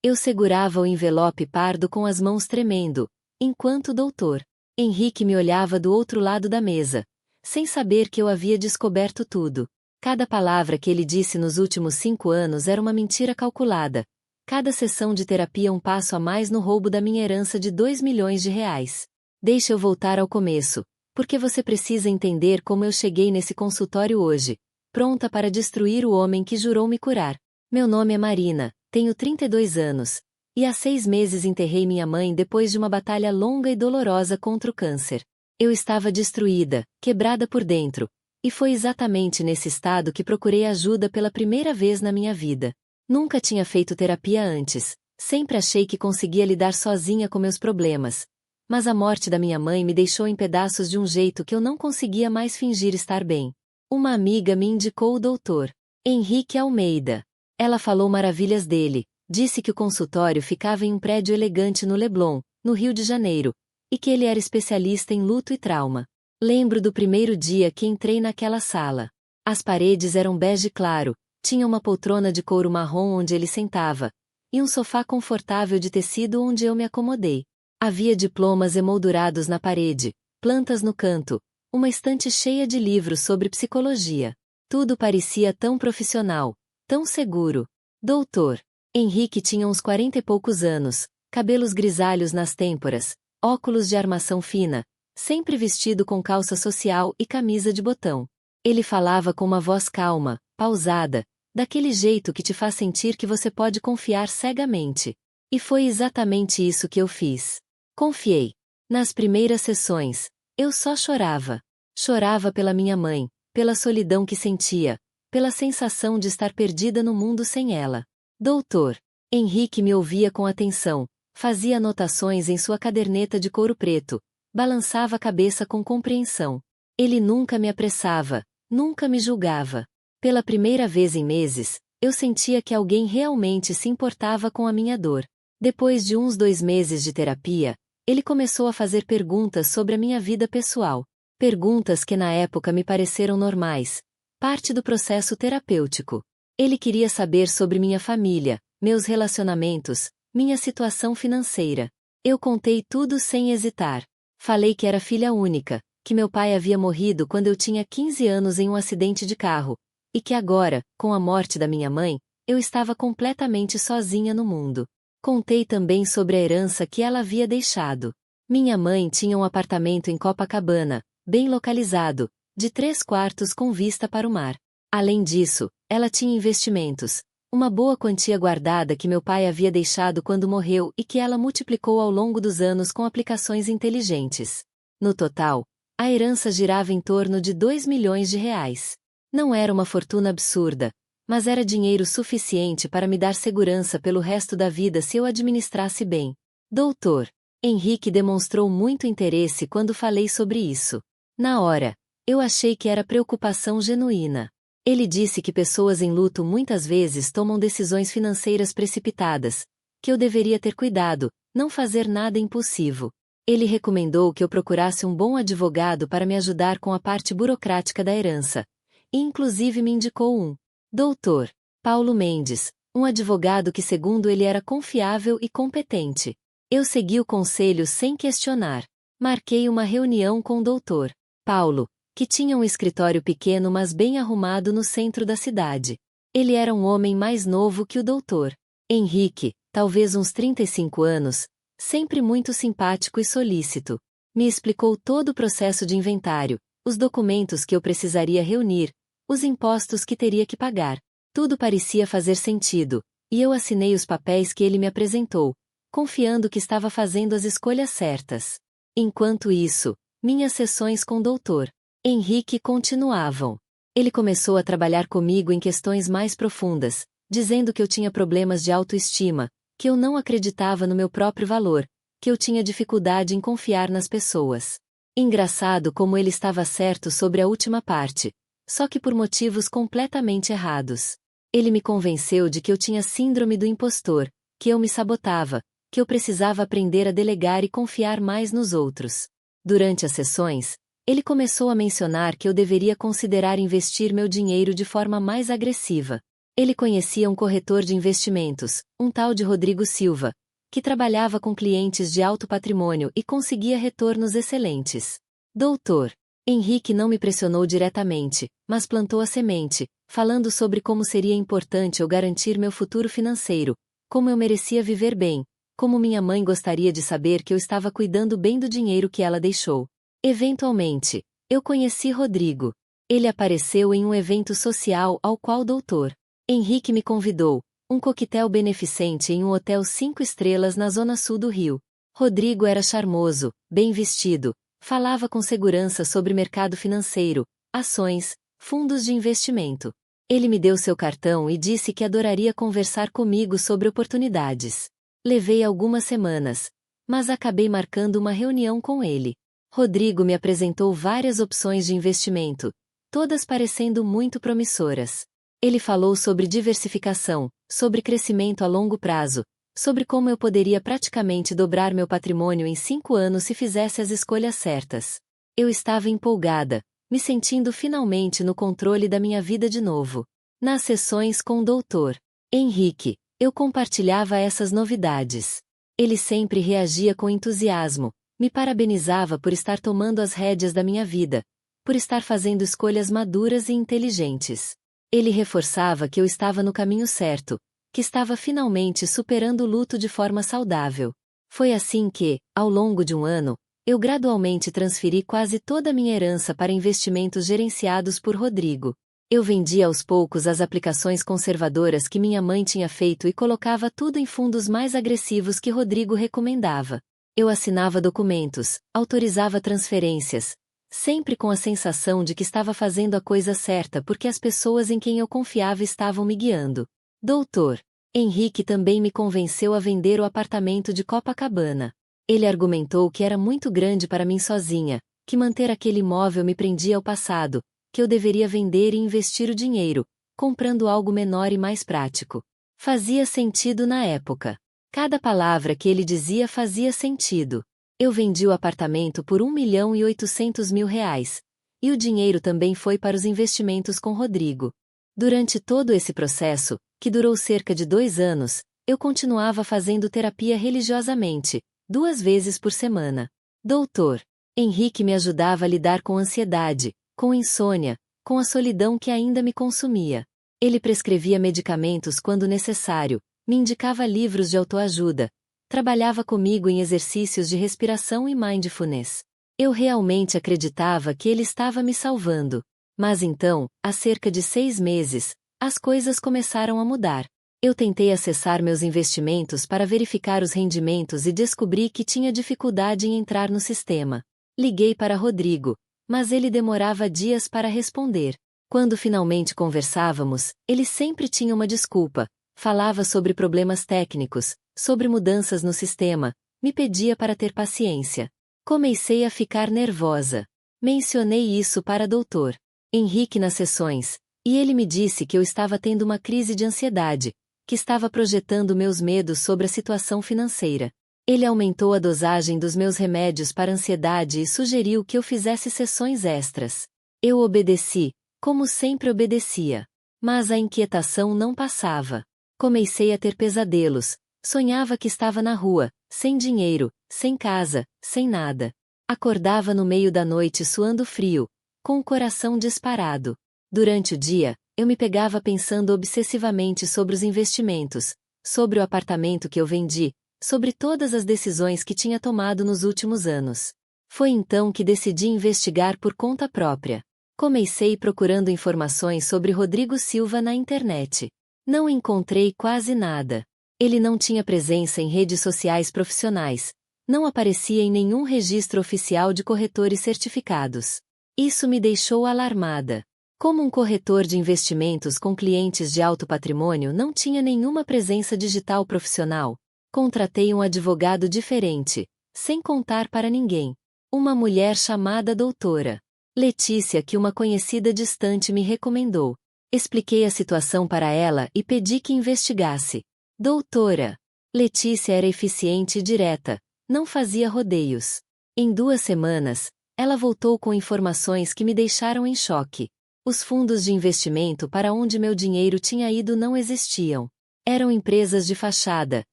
Eu segurava o envelope pardo com as mãos tremendo, enquanto o doutor Henrique me olhava do outro lado da mesa, sem saber que eu havia descoberto tudo. Cada palavra que ele disse nos últimos 5 anos era uma mentira calculada. Cada sessão de terapia um passo a mais no roubo da minha herança de 2 milhões de reais. Deixa eu voltar ao começo, porque você precisa entender como eu cheguei nesse consultório hoje, pronta para destruir o homem que jurou me curar. Meu nome é Marina, tenho 32 anos, e há 6 meses enterrei minha mãe depois de uma batalha longa e dolorosa contra o câncer. Eu estava destruída, quebrada por dentro, e foi exatamente nesse estado que procurei ajuda pela primeira vez na minha vida. Nunca tinha feito terapia antes, sempre achei que conseguia lidar sozinha com meus problemas. Mas a morte da minha mãe me deixou em pedaços de um jeito que eu não conseguia mais fingir estar bem. Uma amiga me indicou o doutor Henrique Almeida. Ela falou maravilhas dele, disse que o consultório ficava em um prédio elegante no Leblon, no Rio de Janeiro, e que ele era especialista em luto e trauma. Lembro do primeiro dia que entrei naquela sala. As paredes eram bege claro, tinha uma poltrona de couro marrom onde ele sentava, e um sofá confortável de tecido onde eu me acomodei. Havia diplomas emoldurados na parede, plantas no canto, uma estante cheia de livros sobre psicologia. Tudo parecia tão profissional, tão seguro. Doutor Henrique tinha uns 40 e poucos anos, cabelos grisalhos nas têmporas, óculos de armação fina, sempre vestido com calça social e camisa de botão. Ele falava com uma voz calma, pausada, daquele jeito que te faz sentir que você pode confiar cegamente. E foi exatamente isso que eu fiz. Confiei. Nas primeiras sessões, eu só chorava. Chorava pela minha mãe, pela solidão que sentia, pela sensação de estar perdida no mundo sem ela. Doutor Henrique me ouvia com atenção, fazia anotações em sua caderneta de couro preto, balançava a cabeça com compreensão. Ele nunca me apressava, nunca me julgava. Pela primeira vez em meses, eu sentia que alguém realmente se importava com a minha dor. Depois de uns 2 meses de terapia, ele começou a fazer perguntas sobre a minha vida pessoal. Perguntas que na época me pareceram normais, parte do processo terapêutico. Ele queria saber sobre minha família, meus relacionamentos, minha situação financeira. Eu contei tudo sem hesitar. Falei que era filha única, que meu pai havia morrido quando eu tinha 15 anos em um acidente de carro, e que agora, com a morte da minha mãe, eu estava completamente sozinha no mundo. Contei também sobre a herança que ela havia deixado. Minha mãe tinha um apartamento em Copacabana, bem localizado, de 3 quartos com vista para o mar. Além disso, ela tinha investimentos, uma boa quantia guardada que meu pai havia deixado quando morreu e que ela multiplicou ao longo dos anos com aplicações inteligentes. No total, a herança girava em torno de 2 milhões de reais. Não era uma fortuna absurda, mas era dinheiro suficiente para me dar segurança pelo resto da vida se eu administrasse bem. Doutor Henrique demonstrou muito interesse quando falei sobre isso. Na hora, eu achei que era preocupação genuína. Ele disse que pessoas em luto muitas vezes tomam decisões financeiras precipitadas, que eu deveria ter cuidado, não fazer nada impulsivo. Ele recomendou que eu procurasse um bom advogado para me ajudar com a parte burocrática da herança, e inclusive me indicou um doutor Paulo Mendes, um advogado que segundo ele era confiável e competente. Eu segui o conselho sem questionar. Marquei uma reunião com o doutor Paulo, que tinha um escritório pequeno mas bem arrumado no centro da cidade. Ele era um homem mais novo que o doutor Henrique, talvez uns 35 anos, sempre muito simpático e solícito. Me explicou todo o processo de inventário, os documentos que eu precisaria reunir, os impostos que teria que pagar. Tudo parecia fazer sentido, e eu assinei os papéis que ele me apresentou, confiando que estava fazendo as escolhas certas. Enquanto isso, minhas sessões com o doutor Henrique continuavam. Ele começou a trabalhar comigo em questões mais profundas, dizendo que eu tinha problemas de autoestima, que eu não acreditava no meu próprio valor, que eu tinha dificuldade em confiar nas pessoas. Engraçado como ele estava certo sobre a última parte, só que por motivos completamente errados. Ele me convenceu de que eu tinha síndrome do impostor, que eu me sabotava, que eu precisava aprender a delegar e confiar mais nos outros. Durante as sessões, ele começou a mencionar que eu deveria considerar investir meu dinheiro de forma mais agressiva. Ele conhecia um corretor de investimentos, um tal de Rodrigo Silva, que trabalhava com clientes de alto patrimônio e conseguia retornos excelentes. Doutor Henrique não me pressionou diretamente, mas plantou a semente, falando sobre como seria importante eu garantir meu futuro financeiro, como eu merecia viver bem, como minha mãe gostaria de saber que eu estava cuidando bem do dinheiro que ela deixou. Eventualmente, eu conheci Rodrigo. Ele apareceu em um evento social ao qual o Dr. Henrique me convidou, um coquetel beneficente em um hotel 5 estrelas na zona sul do Rio. Rodrigo era charmoso, bem vestido, falava com segurança sobre mercado financeiro, ações, fundos de investimento. Ele me deu seu cartão e disse que adoraria conversar comigo sobre oportunidades. Levei algumas semanas, mas acabei marcando uma reunião com ele. Rodrigo me apresentou várias opções de investimento, todas parecendo muito promissoras. Ele falou sobre diversificação, sobre crescimento a longo prazo, sobre como eu poderia praticamente dobrar meu patrimônio em 5 anos se fizesse as escolhas certas. Eu estava empolgada, me sentindo finalmente no controle da minha vida de novo. Nas sessões com o Dr. Henrique, eu compartilhava essas novidades. Ele sempre reagia com entusiasmo, me parabenizava por estar tomando as rédeas da minha vida, por estar fazendo escolhas maduras e inteligentes. Ele reforçava que eu estava no caminho certo, que estava finalmente superando o luto de forma saudável. Foi assim que, ao longo de um ano, eu gradualmente transferi quase toda a minha herança para investimentos gerenciados por Rodrigo. Eu vendia aos poucos as aplicações conservadoras que minha mãe tinha feito e colocava tudo em fundos mais agressivos que Rodrigo recomendava. Eu assinava documentos, autorizava transferências, sempre com a sensação de que estava fazendo a coisa certa porque as pessoas em quem eu confiava estavam me guiando. Dr. Henrique também me convenceu a vender o apartamento de Copacabana. Ele argumentou que era muito grande para mim sozinha, que manter aquele imóvel me prendia ao passado, que eu deveria vender e investir o dinheiro, comprando algo menor e mais prático. Fazia sentido na época. Cada palavra que ele dizia fazia sentido. Eu vendi o apartamento por R$ 1.800.000, e o dinheiro também foi para os investimentos com Rodrigo. Durante todo esse processo, que durou cerca de 2 anos, eu continuava fazendo terapia religiosamente, 2 vezes por semana. Dr. Henrique me ajudava a lidar com ansiedade, com insônia, com a solidão que ainda me consumia. Ele prescrevia medicamentos quando necessário, me indicava livros de autoajuda, trabalhava comigo em exercícios de respiração e mindfulness. Eu realmente acreditava que ele estava me salvando. Mas então, há cerca de 6 meses, as coisas começaram a mudar. Eu tentei acessar meus investimentos para verificar os rendimentos e descobri que tinha dificuldade em entrar no sistema. Liguei para Rodrigo, mas ele demorava dias para responder. Quando finalmente conversávamos, ele sempre tinha uma desculpa, falava sobre problemas técnicos, sobre mudanças no sistema, me pedia para ter paciência. Comecei a ficar nervosa. Mencionei isso para Dr. Henrique nas sessões, e ele me disse que eu estava tendo uma crise de ansiedade, que estava projetando meus medos sobre a situação financeira. Ele aumentou a dosagem dos meus remédios para ansiedade e sugeriu que eu fizesse sessões extras. Eu obedeci, como sempre obedecia. Mas a inquietação não passava. Comecei a ter pesadelos. Sonhava que estava na rua, sem dinheiro, sem casa, sem nada. Acordava no meio da noite suando frio, com o coração disparado. Durante o dia, eu me pegava pensando obsessivamente sobre os investimentos, sobre o apartamento que eu vendi, sobre todas as decisões que tinha tomado nos últimos anos. Foi então que decidi investigar por conta própria. Comecei procurando informações sobre Rodrigo Silva na internet. Não encontrei quase nada. Ele não tinha presença em redes sociais profissionais, não aparecia em nenhum registro oficial de corretores certificados. Isso me deixou alarmada. Como um corretor de investimentos com clientes de alto patrimônio não tinha nenhuma presença digital profissional, contratei um advogado diferente, sem contar para ninguém. Uma mulher chamada Doutora Letícia que uma conhecida distante me recomendou. Expliquei a situação para ela e pedi que investigasse. Doutora Letícia era eficiente e direta, não fazia rodeios. Em 2 semanas, ela voltou com informações que me deixaram em choque. Os fundos de investimento para onde meu dinheiro tinha ido não existiam. Eram empresas de fachada,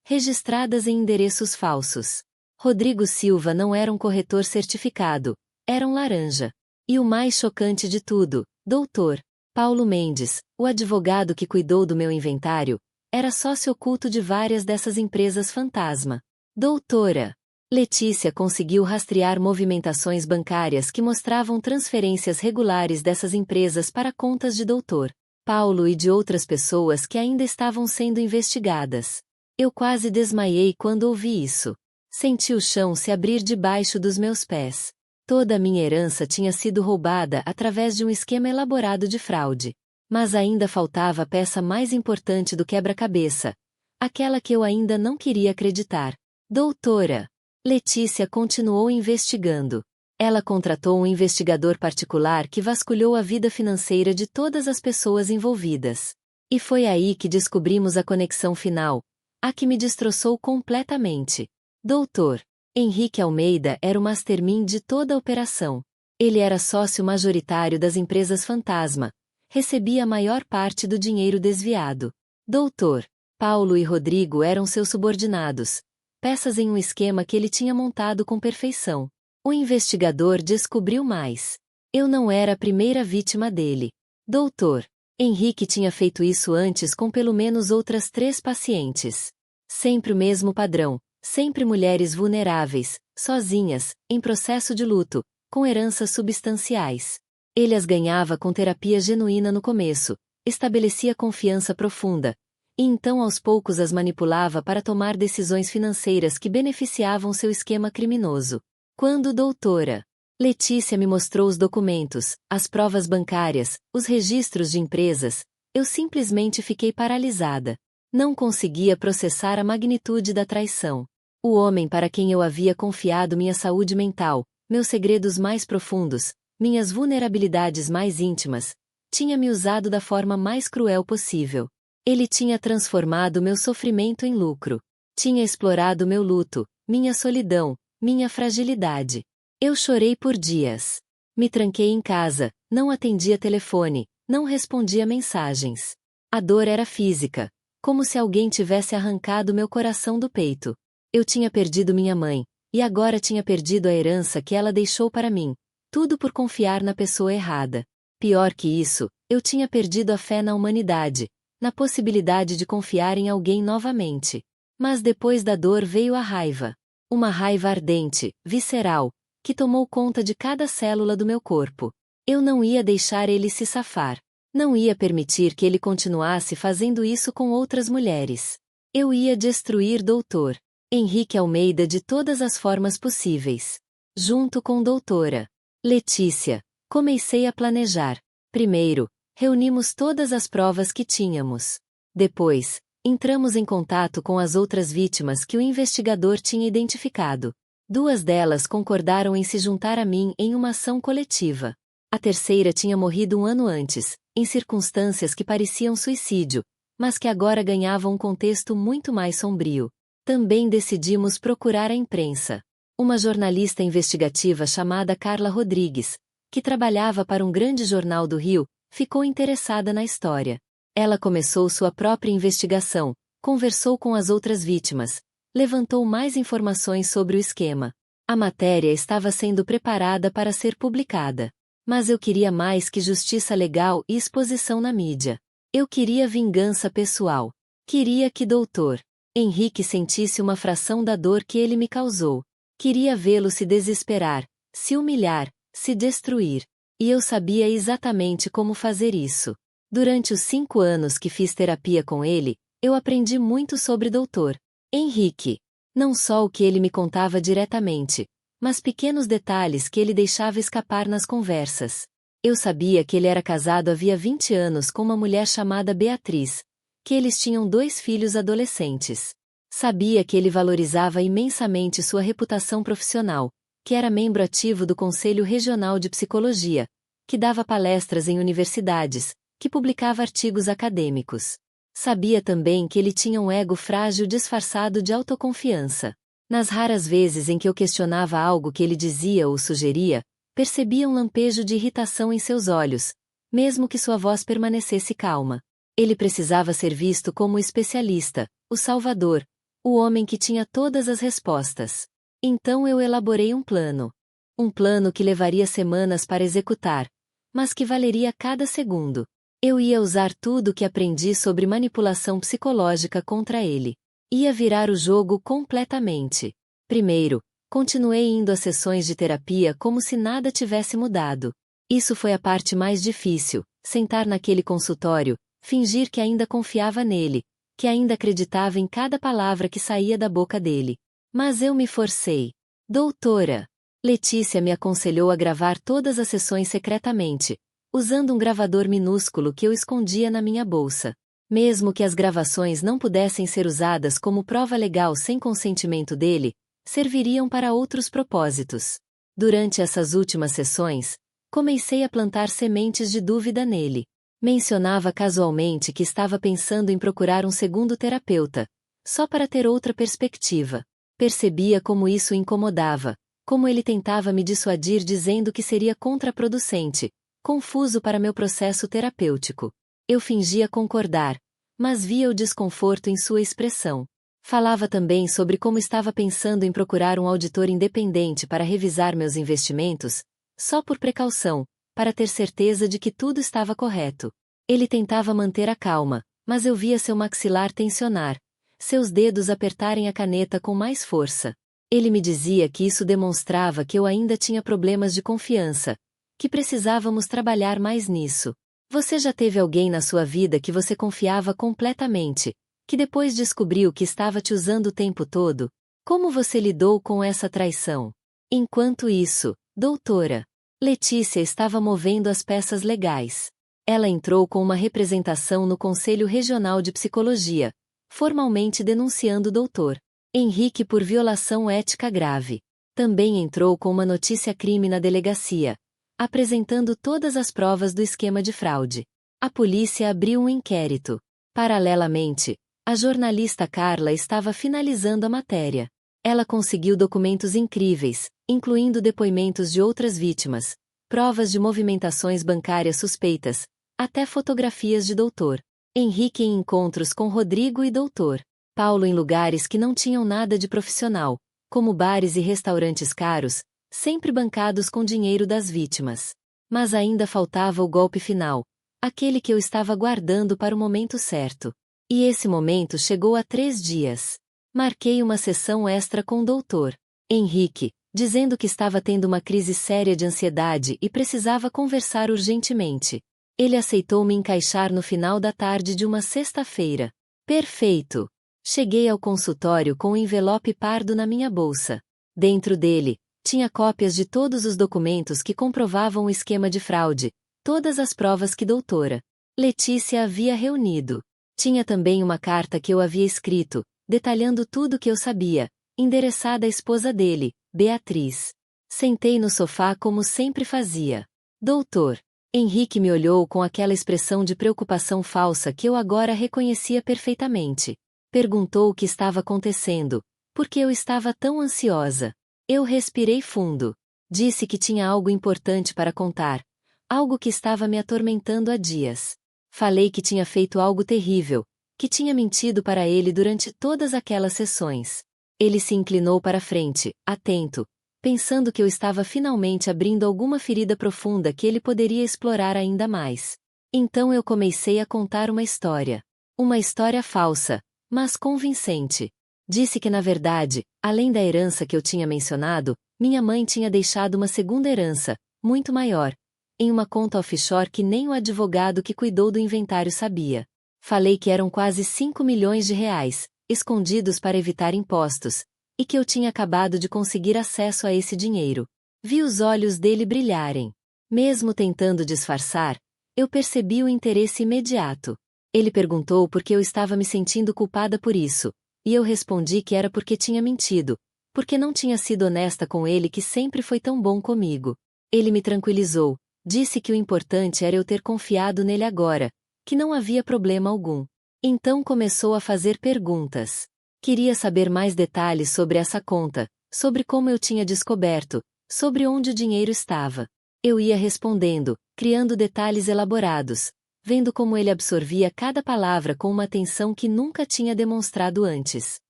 registradas em endereços falsos. Rodrigo Silva não era um corretor certificado, era um laranja. E o mais chocante de tudo, Dr. Paulo Mendes, o advogado que cuidou do meu inventário, era sócio oculto de várias dessas empresas fantasma. Doutora Letícia conseguiu rastrear movimentações bancárias que mostravam transferências regulares dessas empresas para contas de Dr. Paulo e de outras pessoas que ainda estavam sendo investigadas. Eu quase desmaiei quando ouvi isso. Senti o chão se abrir debaixo dos meus pés. Toda a minha herança tinha sido roubada através de um esquema elaborado de fraude. Mas ainda faltava a peça mais importante do quebra-cabeça. Aquela que eu ainda não queria acreditar. Doutora Letícia continuou investigando. Ela contratou um investigador particular que vasculhou a vida financeira de todas as pessoas envolvidas. E foi aí que descobrimos a conexão final, a que me destroçou completamente. Dr. Henrique Almeida era o mastermind de toda a operação. Ele era sócio majoritário das empresas fantasma, recebia a maior parte do dinheiro desviado. Dr. Paulo e Rodrigo eram seus subordinados, peças em um esquema que ele tinha montado com perfeição. O investigador descobriu mais. Eu não era a primeira vítima dele. Dr. Henrique tinha feito isso antes com pelo menos outras 3 pacientes. Sempre o mesmo padrão, sempre mulheres vulneráveis, sozinhas, em processo de luto, com heranças substanciais. Ele as ganhava com terapia genuína no começo, estabelecia confiança profunda, e então aos poucos as manipulava para tomar decisões financeiras que beneficiavam seu esquema criminoso. Quando doutora Letícia me mostrou os documentos, as provas bancárias, os registros de empresas, eu simplesmente fiquei paralisada. Não conseguia processar a magnitude da traição. O homem para quem eu havia confiado minha saúde mental, meus segredos mais profundos, minhas vulnerabilidades mais íntimas, tinha me usado da forma mais cruel possível. Ele tinha transformado meu sofrimento em lucro. Tinha explorado meu luto, minha solidão, minha fragilidade. Eu chorei por dias. Me tranquei em casa, não atendia telefone, não respondia mensagens. A dor era física, como se alguém tivesse arrancado meu coração do peito. Eu tinha perdido minha mãe, e agora tinha perdido a herança que ela deixou para mim, tudo por confiar na pessoa errada. Pior que isso, eu tinha perdido a fé na humanidade, na possibilidade de confiar em alguém novamente. Mas depois da dor veio a raiva. Uma raiva ardente, visceral, que tomou conta de cada célula do meu corpo. Eu não ia deixar ele se safar. Não ia permitir que ele continuasse fazendo isso com outras mulheres. Eu ia destruir Dr. Henrique Almeida de todas as formas possíveis. Junto com doutora Letícia, comecei a planejar. Primeiro, reunimos todas as provas que tínhamos. Depois, entramos em contato com as outras vítimas que o investigador tinha identificado. 2 delas concordaram em se juntar a mim em uma ação coletiva. A terceira tinha morrido 1 ano antes, em circunstâncias que pareciam suicídio, mas que agora ganhavam um contexto muito mais sombrio. Também decidimos procurar a imprensa. Uma jornalista investigativa chamada Carla Rodrigues, que trabalhava para um grande jornal do Rio, ficou interessada na história. Ela começou sua própria investigação, conversou com as outras vítimas, levantou mais informações sobre o esquema. A matéria estava sendo preparada para ser publicada. Mas eu queria mais que justiça legal e exposição na mídia. Eu queria vingança pessoal. Queria que Dr. Henrique sentisse uma fração da dor que ele me causou. Queria vê-lo se desesperar, se humilhar, se destruir. E eu sabia exatamente como fazer isso. Durante os 5 anos que fiz terapia com ele, eu aprendi muito sobre Dr. Henrique. Não só o que ele me contava diretamente, mas pequenos detalhes que ele deixava escapar nas conversas. Eu sabia que ele era casado havia 20 anos com uma mulher chamada Beatriz, que eles tinham 2 filhos adolescentes. Sabia que ele valorizava imensamente sua reputação profissional, que era membro ativo do Conselho Regional de Psicologia, que dava palestras em universidades, que publicava artigos acadêmicos. Sabia também que ele tinha um ego frágil disfarçado de autoconfiança. Nas raras vezes em que eu questionava algo que ele dizia ou sugeria, percebia um lampejo de irritação em seus olhos, mesmo que sua voz permanecesse calma. Ele precisava ser visto como o especialista, o salvador, o homem que tinha todas as respostas. Então eu elaborei um plano. Um plano que levaria semanas para executar, mas que valeria cada segundo. Eu ia usar tudo o que aprendi sobre manipulação psicológica contra ele. Ia virar o jogo completamente. Primeiro, continuei indo às sessões de terapia como se nada tivesse mudado. Isso foi a parte mais difícil, sentar naquele consultório, fingir que ainda confiava nele, que ainda acreditava em cada palavra que saía da boca dele. Mas eu me forcei. Doutora, Letícia me aconselhou a gravar todas as sessões secretamente, usando um gravador minúsculo que eu escondia na minha bolsa. Mesmo que as gravações não pudessem ser usadas como prova legal sem consentimento dele, serviriam para outros propósitos. Durante essas últimas sessões, comecei a plantar sementes de dúvida nele. Mencionava casualmente que estava pensando em procurar um segundo terapeuta, só para ter outra perspectiva. Percebia como isso o incomodava, como ele tentava me dissuadir dizendo que seria contraproducente, confuso para meu processo terapêutico. Eu fingia concordar, mas via o desconforto em sua expressão. Falava também sobre como estava pensando em procurar um auditor independente para revisar meus investimentos, só por precaução, para ter certeza de que tudo estava correto. Ele tentava manter a calma, mas eu via seu maxilar tensionar, seus dedos apertarem a caneta com mais força. Ele me dizia que isso demonstrava que eu ainda tinha problemas de confiança, que precisávamos trabalhar mais nisso. Você já teve alguém na sua vida que você confiava completamente, que depois descobriu que estava te usando o tempo todo? Como você lidou com essa traição? Enquanto isso, doutora, Letícia estava movendo as peças legais. Ela entrou com uma representação no Conselho Regional de Psicologia, formalmente denunciando o doutor Henrique por violação ética grave. Também entrou com uma notícia-crime na delegacia, apresentando todas as provas do esquema de fraude. A polícia abriu um inquérito. Paralelamente, a jornalista Carla estava finalizando a matéria. Ela conseguiu documentos incríveis, incluindo depoimentos de outras vítimas, provas de movimentações bancárias suspeitas, até fotografias de doutor Henrique em encontros com Rodrigo e doutor Paulo em lugares que não tinham nada de profissional, como bares e restaurantes caros, sempre bancados com dinheiro das vítimas. Mas ainda faltava o golpe final, aquele que eu estava guardando para o momento certo. E esse momento chegou há 3 dias. Marquei uma sessão extra com o doutor Henrique, dizendo que estava tendo uma crise séria de ansiedade e precisava conversar urgentemente. Ele aceitou me encaixar no final da tarde de uma sexta-feira. Perfeito! Cheguei ao consultório com um envelope pardo na minha bolsa. Dentro dele, tinha cópias de todos os documentos que comprovavam o esquema de fraude, todas as provas que doutora Letícia havia reunido. Tinha também uma carta que eu havia escrito, detalhando tudo o que eu sabia, endereçada à esposa dele, Beatriz. Sentei no sofá como sempre fazia. Doutor Henrique me olhou com aquela expressão de preocupação falsa que eu agora reconhecia perfeitamente. Perguntou o que estava acontecendo, porque eu estava tão ansiosa. Eu respirei fundo. Disse que tinha algo importante para contar, algo que estava me atormentando há dias. Falei que tinha feito algo terrível, que tinha mentido para ele durante todas aquelas sessões. Ele se inclinou para frente, atento, pensando que eu estava finalmente abrindo alguma ferida profunda que ele poderia explorar ainda mais. Então eu comecei a contar uma história. Uma história falsa, mas convincente. Disse que na verdade, além da herança que eu tinha mencionado, minha mãe tinha deixado uma segunda herança, muito maior, em uma conta offshore que nem o advogado que cuidou do inventário sabia. Falei que eram quase 5 milhões de reais, escondidos para evitar impostos, e que eu tinha acabado de conseguir acesso a esse dinheiro. Vi os olhos dele brilharem. Mesmo tentando disfarçar, eu percebi o interesse imediato. Ele perguntou por que eu estava me sentindo culpada por isso, e eu respondi que era porque tinha mentido, porque não tinha sido honesta com ele que sempre foi tão bom comigo. Ele me tranquilizou, disse que o importante era eu ter confiado nele agora, que não havia problema algum. Então começou a fazer perguntas. Queria saber mais detalhes sobre essa conta, sobre como eu tinha descoberto, sobre onde o dinheiro estava. Eu ia respondendo, criando detalhes elaborados, vendo como ele absorvia cada palavra com uma atenção que nunca tinha demonstrado antes.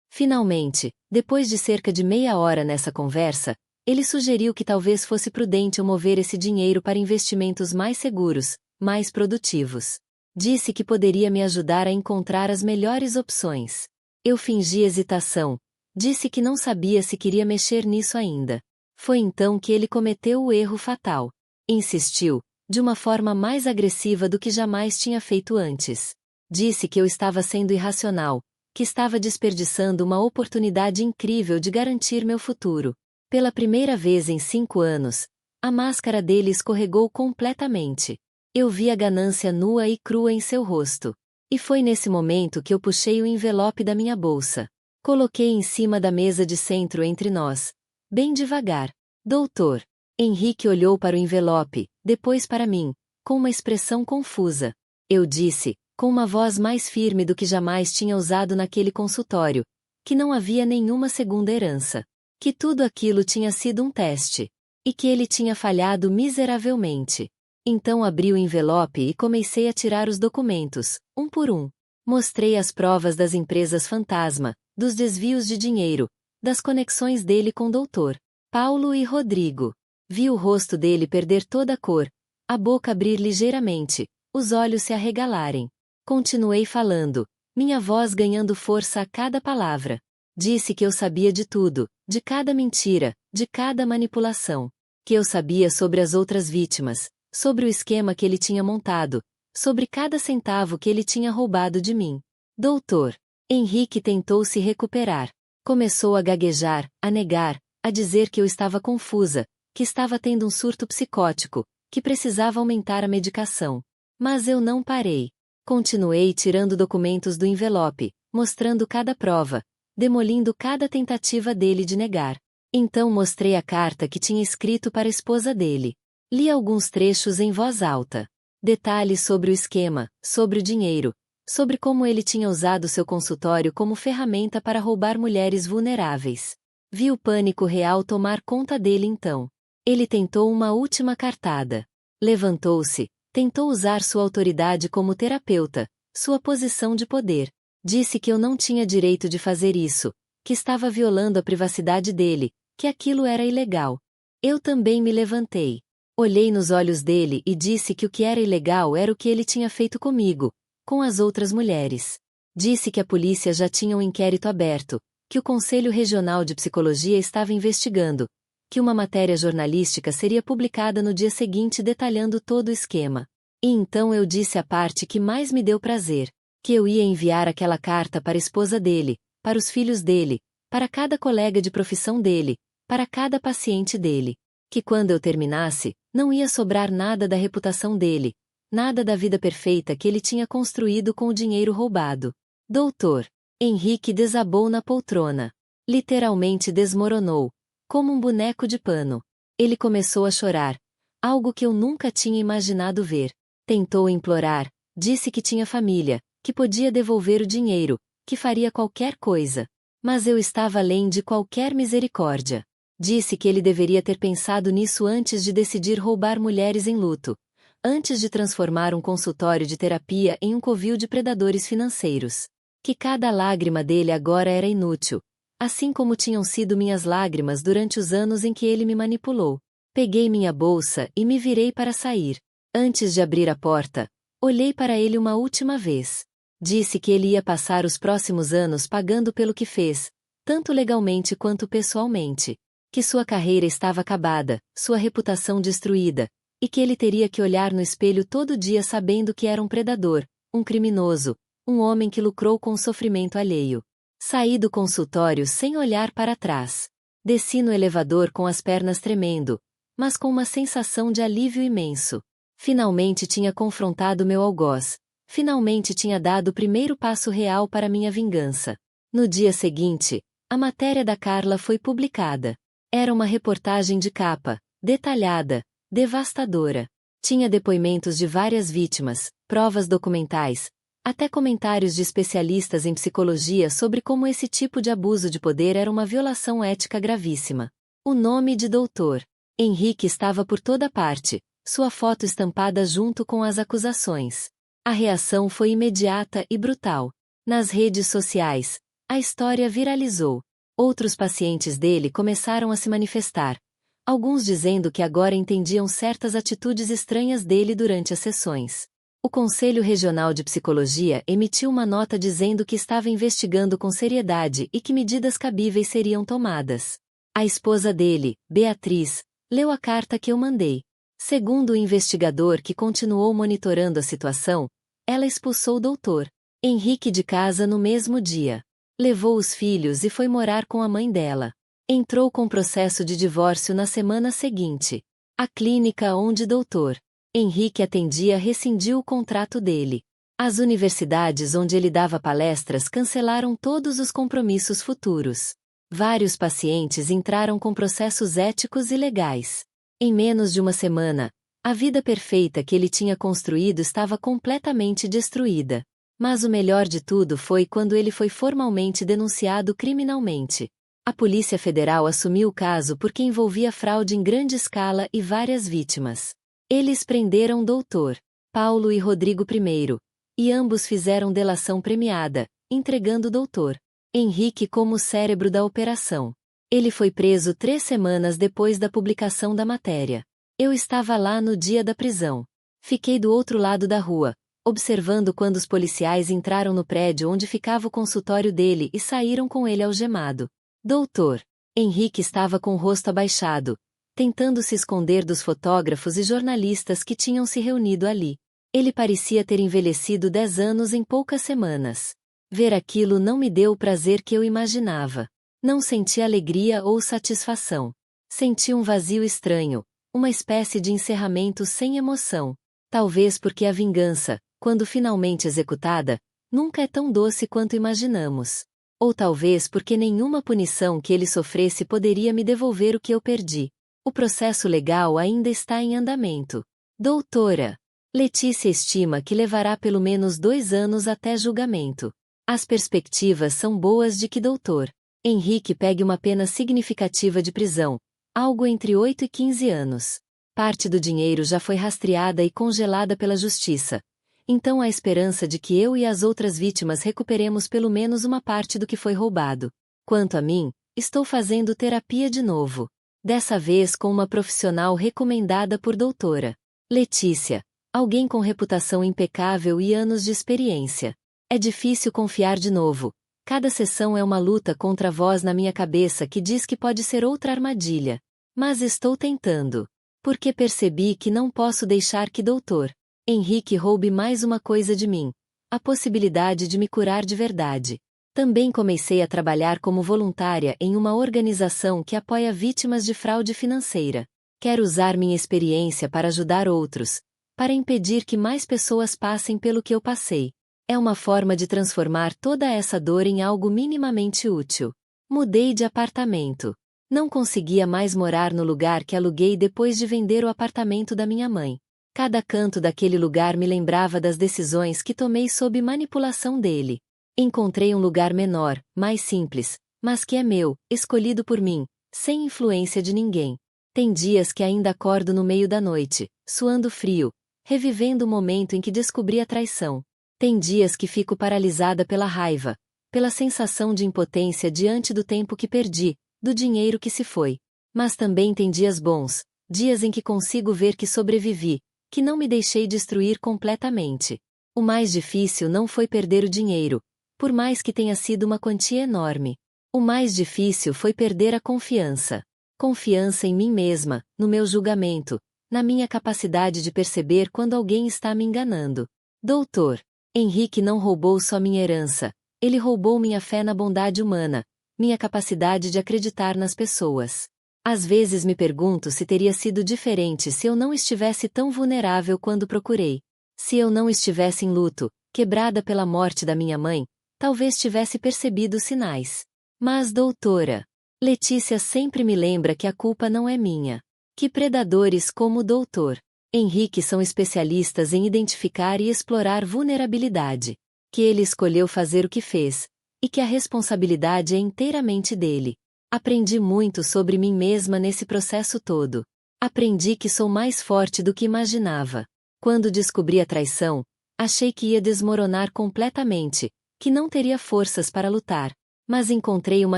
Finalmente, depois de cerca de meia hora nessa conversa, ele sugeriu que talvez fosse prudente eu mover esse dinheiro para investimentos mais seguros, mais produtivos. Disse que poderia me ajudar a encontrar as melhores opções. Eu fingi hesitação. Disse que não sabia se queria mexer nisso ainda. Foi então que ele cometeu o erro fatal. Insistiu, de uma forma mais agressiva do que jamais tinha feito antes. Disse que eu estava sendo irracional, que estava desperdiçando uma oportunidade incrível de garantir meu futuro. Pela primeira vez em 5 anos, a máscara dele escorregou completamente. Eu vi a ganância nua e crua em seu rosto. E foi nesse momento que eu puxei o envelope da minha bolsa. Coloquei em cima da mesa de centro entre nós. Bem devagar. Doutor. Henrique olhou para o envelope, depois para mim, com uma expressão confusa. Eu disse, com uma voz mais firme do que jamais tinha usado naquele consultório, que não havia nenhuma segunda herança. Que tudo aquilo tinha sido um teste. E que ele tinha falhado miseravelmente. Então abri o envelope e comecei a tirar os documentos, um por um. Mostrei as provas das empresas fantasma, dos desvios de dinheiro, das conexões dele com Dr. Paulo e Rodrigo. Vi o rosto dele perder toda a cor, a boca abrir ligeiramente, os olhos se arregalarem. Continuei falando, minha voz ganhando força a cada palavra. Disse que eu sabia de tudo, de cada mentira, de cada manipulação. Que eu sabia sobre as outras vítimas, sobre o esquema que ele tinha montado, sobre cada centavo que ele tinha roubado de mim. Doutor. Henrique tentou se recuperar. Começou a gaguejar, a negar, a dizer que eu estava confusa, que estava tendo um surto psicótico, que precisava aumentar a medicação. Mas eu não parei. Continuei tirando documentos do envelope, mostrando cada prova, demolindo cada tentativa dele de negar. Então mostrei a carta que tinha escrito para a esposa dele. Li alguns trechos em voz alta. Detalhes sobre o esquema, sobre o dinheiro, sobre como ele tinha usado seu consultório como ferramenta para roubar mulheres vulneráveis. Vi o pânico real tomar conta dele então. Ele tentou uma última cartada. Levantou-se, tentou usar sua autoridade como terapeuta, sua posição de poder. Disse que eu não tinha direito de fazer isso, que estava violando a privacidade dele, que aquilo era ilegal. Eu também me levantei. Olhei nos olhos dele e disse que o que era ilegal era o que ele tinha feito comigo, com as outras mulheres. Disse que a polícia já tinha um inquérito aberto, que o Conselho Regional de Psicologia estava investigando, que uma matéria jornalística seria publicada no dia seguinte detalhando todo o esquema. E então eu disse a parte que mais me deu prazer, que eu ia enviar aquela carta para a esposa dele, para os filhos dele, para cada colega de profissão dele, para cada paciente dele. Que quando eu terminasse, não ia sobrar nada da reputação dele, nada da vida perfeita que ele tinha construído com o dinheiro roubado. Doutor. Henrique desabou na poltrona. Literalmente desmoronou, como um boneco de pano. Ele começou a chorar, algo que eu nunca tinha imaginado ver. Tentou implorar, disse que tinha família, que podia devolver o dinheiro, que faria qualquer coisa. Mas eu estava além de qualquer misericórdia. Disse que ele deveria ter pensado nisso antes de decidir roubar mulheres em luto, antes de transformar um consultório de terapia em um covil de predadores financeiros. Que cada lágrima dele agora era inútil, assim como tinham sido minhas lágrimas durante os anos em que ele me manipulou. Peguei minha bolsa e me virei para sair. Antes de abrir a porta, olhei para ele uma última vez. Disse que ele ia passar os próximos anos pagando pelo que fez, tanto legalmente quanto pessoalmente. Que sua carreira estava acabada, sua reputação destruída, e que ele teria que olhar no espelho todo dia sabendo que era um predador, um criminoso, um homem que lucrou com o sofrimento alheio. Saí do consultório sem olhar para trás. Desci no elevador com as pernas tremendo, mas com uma sensação de alívio imenso. Finalmente tinha confrontado meu algoz. Finalmente tinha dado o primeiro passo real para minha vingança. No dia seguinte, a matéria da Carla foi publicada. Era uma reportagem de capa, detalhada, devastadora. Tinha depoimentos de várias vítimas, provas documentais, até comentários de especialistas em psicologia sobre como esse tipo de abuso de poder era uma violação ética gravíssima. O nome de Dr. Henrique estava por toda parte, sua foto estampada junto com as acusações. A reação foi imediata e brutal. Nas redes sociais, a história viralizou. Outros pacientes dele começaram a se manifestar, alguns dizendo que agora entendiam certas atitudes estranhas dele durante as sessões. O Conselho Regional de Psicologia emitiu uma nota dizendo que estava investigando com seriedade e que medidas cabíveis seriam tomadas. A esposa dele, Beatriz, leu a carta que eu mandei. Segundo o investigador que continuou monitorando a situação, ela expulsou o doutor Henrique de casa no mesmo dia. Levou os filhos e foi morar com a mãe dela. Entrou com processo de divórcio na semana seguinte. A clínica onde Dr. Henrique atendia rescindiu o contrato dele. As universidades onde ele dava palestras cancelaram todos os compromissos futuros. Vários pacientes entraram com processos éticos e legais. Em menos de uma semana, a vida perfeita que ele tinha construído estava completamente destruída. Mas o melhor de tudo foi quando ele foi formalmente denunciado criminalmente. A Polícia Federal assumiu o caso porque envolvia fraude em grande escala e várias vítimas. Eles prenderam Dr. Paulo e Rodrigo I, e ambos fizeram delação premiada, entregando Dr. Henrique como o cérebro da operação. Ele foi preso 3 semanas depois da publicação da matéria. Eu estava lá no dia da prisão. Fiquei do outro lado da rua, observando quando os policiais entraram no prédio onde ficava o consultório dele e saíram com ele algemado. Dr. Henrique estava com o rosto abaixado, tentando se esconder dos fotógrafos e jornalistas que tinham se reunido ali. Ele parecia ter envelhecido 10 anos em poucas semanas. Ver aquilo não me deu o prazer que eu imaginava. Não senti alegria ou satisfação. Senti um vazio estranho, uma espécie de encerramento sem emoção. Talvez porque a vingança, quando finalmente executada, nunca é tão doce quanto imaginamos. Ou talvez porque nenhuma punição que ele sofresse poderia me devolver o que eu perdi. O processo legal ainda está em andamento. Doutora Letícia estima que levará pelo menos 2 anos até julgamento. As perspectivas são boas de que Dr. Henrique pegue uma pena significativa de prisão, algo entre 8 e 15 anos. Parte do dinheiro já foi rastreada e congelada pela justiça. Então há esperança de que eu e as outras vítimas recuperemos pelo menos uma parte do que foi roubado. Quanto a mim, estou fazendo terapia de novo. Dessa vez com uma profissional recomendada por doutora Letícia, alguém com reputação impecável e anos de experiência. É difícil confiar de novo. Cada sessão é uma luta contra a voz na minha cabeça que diz que pode ser outra armadilha. Mas estou tentando. Porque percebi que não posso deixar que Dr. Henrique roube mais uma coisa de mim: a possibilidade de me curar de verdade. Também comecei a trabalhar como voluntária em uma organização que apoia vítimas de fraude financeira. Quero usar minha experiência para ajudar outros, para impedir que mais pessoas passem pelo que eu passei. É uma forma de transformar toda essa dor em algo minimamente útil. Mudei de apartamento. Não conseguia mais morar no lugar que aluguei depois de vender o apartamento da minha mãe. Cada canto daquele lugar me lembrava das decisões que tomei sob manipulação dele. Encontrei um lugar menor, mais simples, mas que é meu, escolhido por mim, sem influência de ninguém. Tem dias que ainda acordo no meio da noite, suando frio, revivendo o momento em que descobri a traição. Tem dias que fico paralisada pela raiva, pela sensação de impotência diante do tempo que perdi, do dinheiro que se foi. Mas também tem dias bons, dias em que consigo ver que sobrevivi, que não me deixei destruir completamente. O mais difícil não foi perder o dinheiro, por mais que tenha sido uma quantia enorme. O mais difícil foi perder a confiança. Confiança em mim mesma, no meu julgamento, na minha capacidade de perceber quando alguém está me enganando. Doutor Henrique não roubou só minha herança, ele roubou minha fé na bondade humana, minha capacidade de acreditar nas pessoas. Às vezes me pergunto se teria sido diferente se eu não estivesse tão vulnerável quando procurei. Se eu não estivesse em luto, quebrada pela morte da minha mãe, talvez tivesse percebido os sinais. Mas doutora Letícia sempre me lembra que a culpa não é minha. Que predadores como o doutor Henrique são especialistas em identificar e explorar vulnerabilidade. Que ele escolheu fazer o que fez, e que a responsabilidade é inteiramente dele. Aprendi muito sobre mim mesma nesse processo todo. Aprendi que sou mais forte do que imaginava. Quando descobri a traição, achei que ia desmoronar completamente, que não teria forças para lutar. Mas encontrei uma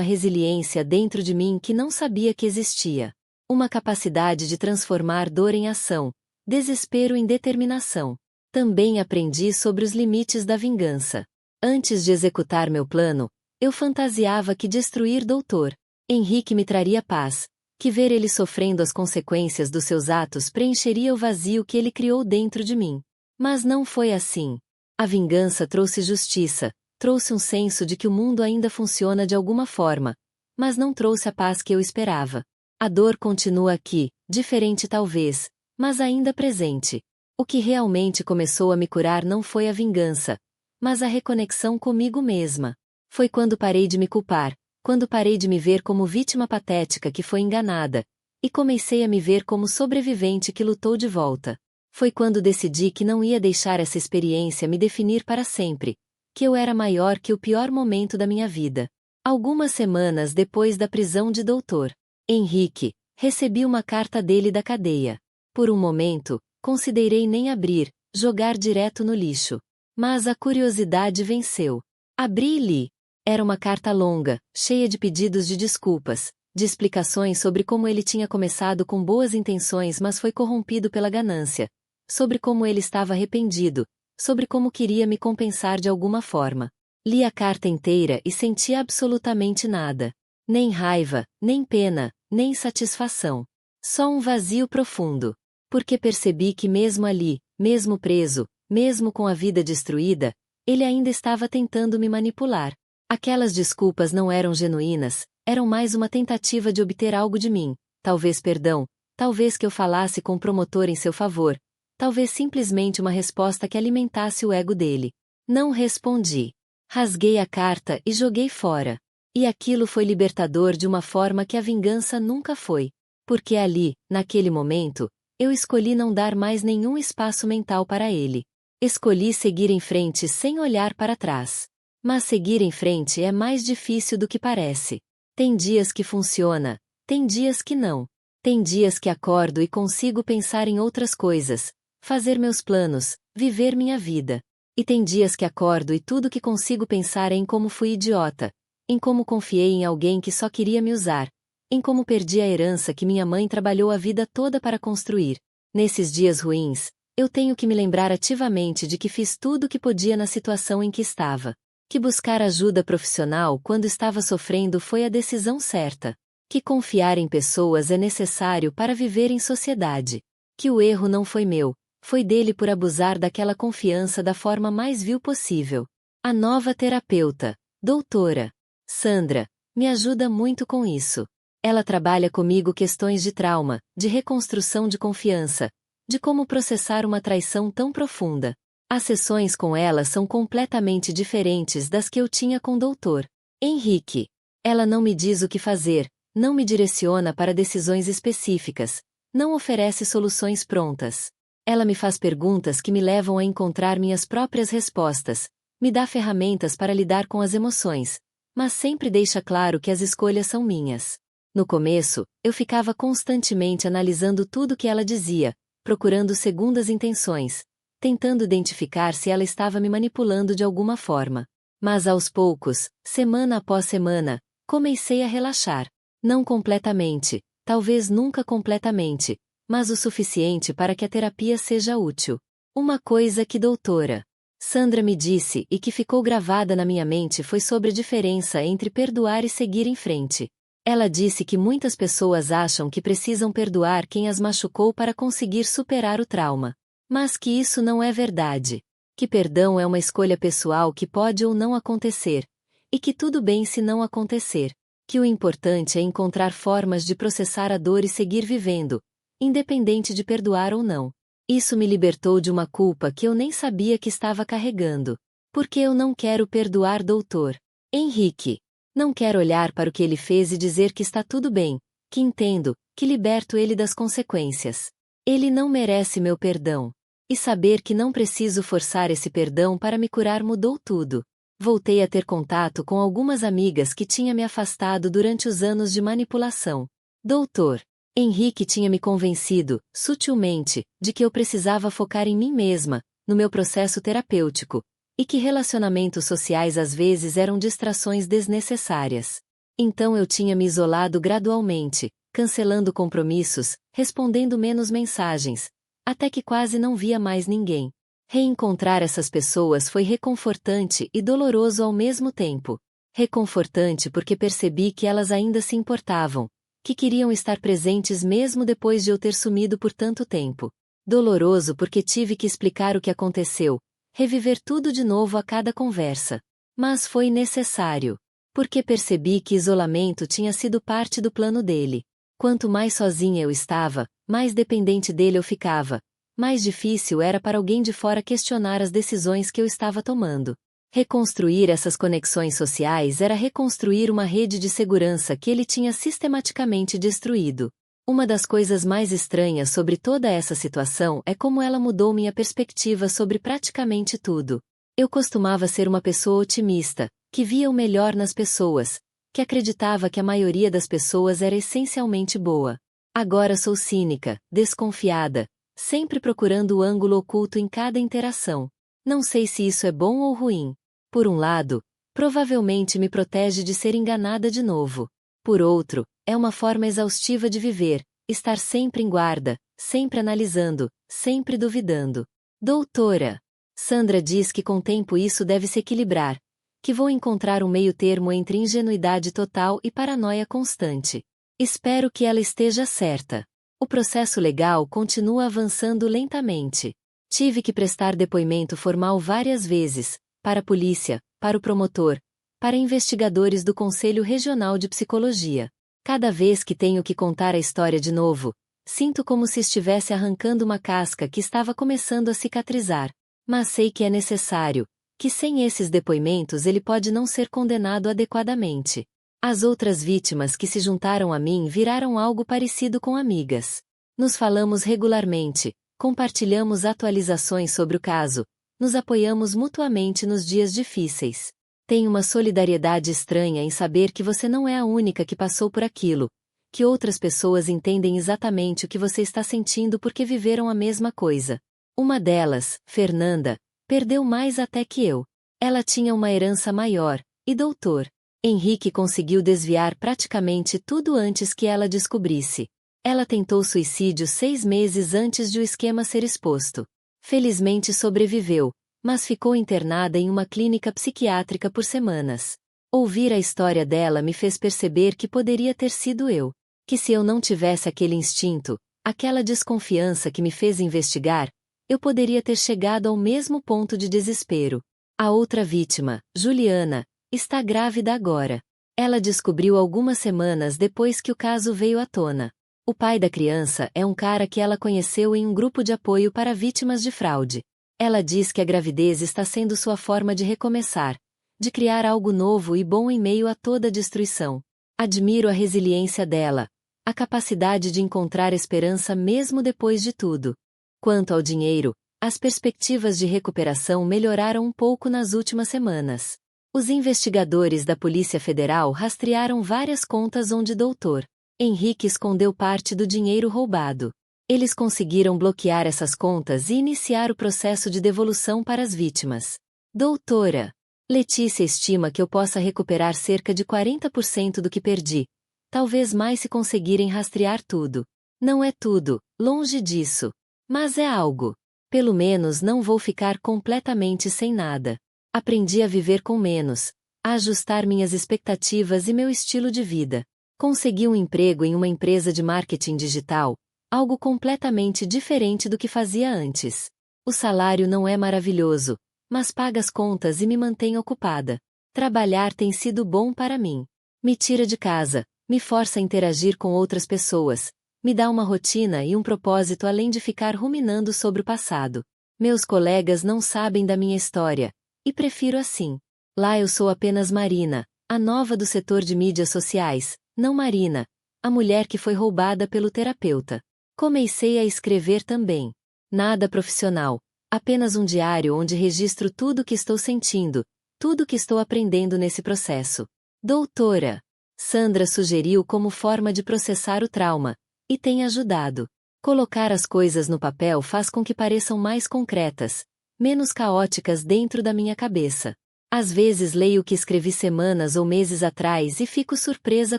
resiliência dentro de mim que não sabia que existia. Uma capacidade de transformar dor em ação, desespero em determinação. Também aprendi sobre os limites da vingança. Antes de executar meu plano, eu fantasiava que destruir Dr. Henrique me traria paz, que ver ele sofrendo as consequências dos seus atos preencheria o vazio que ele criou dentro de mim. Mas não foi assim. A vingança trouxe justiça, trouxe um senso de que o mundo ainda funciona de alguma forma, mas não trouxe a paz que eu esperava. A dor continua aqui, diferente talvez, mas ainda presente. O que realmente começou a me curar não foi a vingança, mas a reconexão comigo mesma. Foi quando parei de me culpar, quando parei de me ver como vítima patética que foi enganada, e comecei a me ver como sobrevivente que lutou de volta. Foi quando decidi que não ia deixar essa experiência me definir para sempre, que eu era maior que o pior momento da minha vida. Algumas semanas depois da prisão de Dr. Henrique, recebi uma carta dele da cadeia. Por um momento, considerei nem abrir, jogar direto no lixo. Mas a curiosidade venceu. Abri e li. Era uma carta longa, cheia de pedidos de desculpas, de explicações sobre como ele tinha começado com boas intenções mas foi corrompido pela ganância, sobre como ele estava arrependido, sobre como queria me compensar de alguma forma. Li a carta inteira e senti absolutamente nada. Nem raiva, nem pena, nem satisfação. Só um vazio profundo. Porque percebi que mesmo ali, mesmo preso, mesmo com a vida destruída, ele ainda estava tentando me manipular. Aquelas desculpas não eram genuínas, eram mais uma tentativa de obter algo de mim, talvez perdão, talvez que eu falasse com o promotor em seu favor, talvez simplesmente uma resposta que alimentasse o ego dele. Não respondi. Rasguei a carta e joguei fora. E aquilo foi libertador de uma forma que a vingança nunca foi. Porque ali, naquele momento, eu escolhi não dar mais nenhum espaço mental para ele. Escolhi seguir em frente sem olhar para trás. Mas seguir em frente é mais difícil do que parece. Tem dias que funciona, tem dias que não. Tem dias que acordo e consigo pensar em outras coisas, fazer meus planos, viver minha vida. E tem dias que acordo e tudo que consigo pensar é em como fui idiota, em como confiei em alguém que só queria me usar, em como perdi a herança que minha mãe trabalhou a vida toda para construir. Nesses dias ruins, eu tenho que me lembrar ativamente de que fiz tudo o que podia na situação em que estava. Que buscar ajuda profissional quando estava sofrendo foi a decisão certa. Que confiar em pessoas é necessário para viver em sociedade. Que o erro não foi meu, foi dele por abusar daquela confiança da forma mais vil possível. A nova terapeuta, doutora Sandra, me ajuda muito com isso. Ela trabalha comigo questões de trauma, de reconstrução de confiança, de como processar uma traição tão profunda. As sessões com ela são completamente diferentes das que eu tinha com o Dr. Henrique. Ela não me diz o que fazer, não me direciona para decisões específicas, não oferece soluções prontas. Ela me faz perguntas que me levam a encontrar minhas próprias respostas, me dá ferramentas para lidar com as emoções, mas sempre deixa claro que as escolhas são minhas. No começo, eu ficava constantemente analisando tudo que ela dizia, procurando segundas intenções, tentando identificar se ela estava me manipulando de alguma forma. Mas aos poucos, semana após semana, comecei a relaxar. Não completamente, talvez nunca completamente, mas o suficiente para que a terapia seja útil. Uma coisa que doutora Sandra me disse e que ficou gravada na minha mente foi sobre a diferença entre perdoar e seguir em frente. Ela disse que muitas pessoas acham que precisam perdoar quem as machucou para conseguir superar o trauma. Mas que isso não é verdade. Que perdão é uma escolha pessoal que pode ou não acontecer. E que tudo bem se não acontecer. Que o importante é encontrar formas de processar a dor e seguir vivendo, independente de perdoar ou não. Isso me libertou de uma culpa que eu nem sabia que estava carregando. Porque eu não quero perdoar Dr. Henrique. Não quero olhar para o que ele fez e dizer que está tudo bem, que entendo, que liberto ele das consequências. Ele não merece meu perdão. E saber que não preciso forçar esse perdão para me curar mudou tudo. Voltei a ter contato com algumas amigas que tinha me afastado durante os anos de manipulação. Dr. Henrique tinha me convencido, sutilmente, de que eu precisava focar em mim mesma, no meu processo terapêutico, e que relacionamentos sociais às vezes eram distrações desnecessárias. Então eu tinha me isolado gradualmente, cancelando compromissos, respondendo menos mensagens, até que quase não via mais ninguém. Reencontrar essas pessoas foi reconfortante e doloroso ao mesmo tempo. Reconfortante porque percebi que elas ainda se importavam, que queriam estar presentes mesmo depois de eu ter sumido por tanto tempo. Doloroso porque tive que explicar o que aconteceu, reviver tudo de novo a cada conversa. Mas foi necessário. Porque percebi que isolamento tinha sido parte do plano dele. Quanto mais sozinha eu estava, mais dependente dele eu ficava. Mais difícil era para alguém de fora questionar as decisões que eu estava tomando. Reconstruir essas conexões sociais era reconstruir uma rede de segurança que ele tinha sistematicamente destruído. Uma das coisas mais estranhas sobre toda essa situação é como ela mudou minha perspectiva sobre praticamente tudo. Eu costumava ser uma pessoa otimista, que via o melhor nas pessoas, que acreditava que a maioria das pessoas era essencialmente boa. Agora sou cínica, desconfiada, sempre procurando o ângulo oculto em cada interação. Não sei se isso é bom ou ruim. Por um lado, provavelmente me protege de ser enganada de novo. Por outro, é uma forma exaustiva de viver, estar sempre em guarda, sempre analisando, sempre duvidando. Doutora Sandra diz que com o tempo isso deve se equilibrar, que vou encontrar um meio-termo entre ingenuidade total e paranoia constante. Espero que ela esteja certa. O processo legal continua avançando lentamente. Tive que prestar depoimento formal várias vezes, para a polícia, para o promotor, para investigadores do Conselho Regional de Psicologia. Cada vez que tenho que contar a história de novo, sinto como se estivesse arrancando uma casca que estava começando a cicatrizar. Mas sei que é necessário, que sem esses depoimentos ele pode não ser condenado adequadamente. As outras vítimas que se juntaram a mim viraram algo parecido com amigas. Nos falamos regularmente, compartilhamos atualizações sobre o caso, nos apoiamos mutuamente nos dias difíceis. Tem uma solidariedade estranha em saber que você não é a única que passou por aquilo, que outras pessoas entendem exatamente o que você está sentindo porque viveram a mesma coisa. Uma delas, Fernanda, perdeu mais até que eu. Ela tinha uma herança maior, e Dr. Henrique conseguiu desviar praticamente tudo antes que ela descobrisse. Ela tentou suicídio 6 meses antes de o esquema ser exposto. Felizmente sobreviveu, mas ficou internada em uma clínica psiquiátrica por semanas. Ouvir a história dela me fez perceber que poderia ter sido eu. Que se eu não tivesse aquele instinto, aquela desconfiança que me fez investigar, eu poderia ter chegado ao mesmo ponto de desespero. A outra vítima, Juliana, está grávida agora. Ela descobriu algumas semanas depois que o caso veio à tona. O pai da criança é um cara que ela conheceu em um grupo de apoio para vítimas de fraude. Ela diz que a gravidez está sendo sua forma de recomeçar, de criar algo novo e bom em meio a toda a destruição. Admiro a resiliência dela, a capacidade de encontrar esperança mesmo depois de tudo. Quanto ao dinheiro, as perspectivas de recuperação melhoraram um pouco nas últimas semanas. Os investigadores da Polícia Federal rastrearam várias contas onde Dr. Henrique escondeu parte do dinheiro roubado. Eles conseguiram bloquear essas contas e iniciar o processo de devolução para as vítimas. Doutora Letícia estima que eu possa recuperar cerca de 40% do que perdi. Talvez mais se conseguirem rastrear tudo. Não é tudo, longe disso. Mas é algo. Pelo menos não vou ficar completamente sem nada. Aprendi a viver com menos, a ajustar minhas expectativas e meu estilo de vida. Consegui um emprego em uma empresa de marketing digital, algo completamente diferente do que fazia antes. O salário não é maravilhoso, mas paga as contas e me mantém ocupada. Trabalhar tem sido bom para mim. Me tira de casa, me força a interagir com outras pessoas, me dá uma rotina e um propósito além de ficar ruminando sobre o passado. Meus colegas não sabem da minha história, e prefiro assim. Lá eu sou apenas Marina, a nova do setor de mídias sociais, não Marina, a mulher que foi roubada pelo terapeuta. Comecei a escrever também. Nada profissional, apenas um diário onde registro tudo o que estou sentindo, tudo o que estou aprendendo nesse processo. Doutora Sandra sugeriu como forma de processar o trauma, e tem ajudado. Colocar as coisas no papel faz com que pareçam mais concretas, menos caóticas dentro da minha cabeça. Às vezes leio o que escrevi semanas ou meses atrás e fico surpresa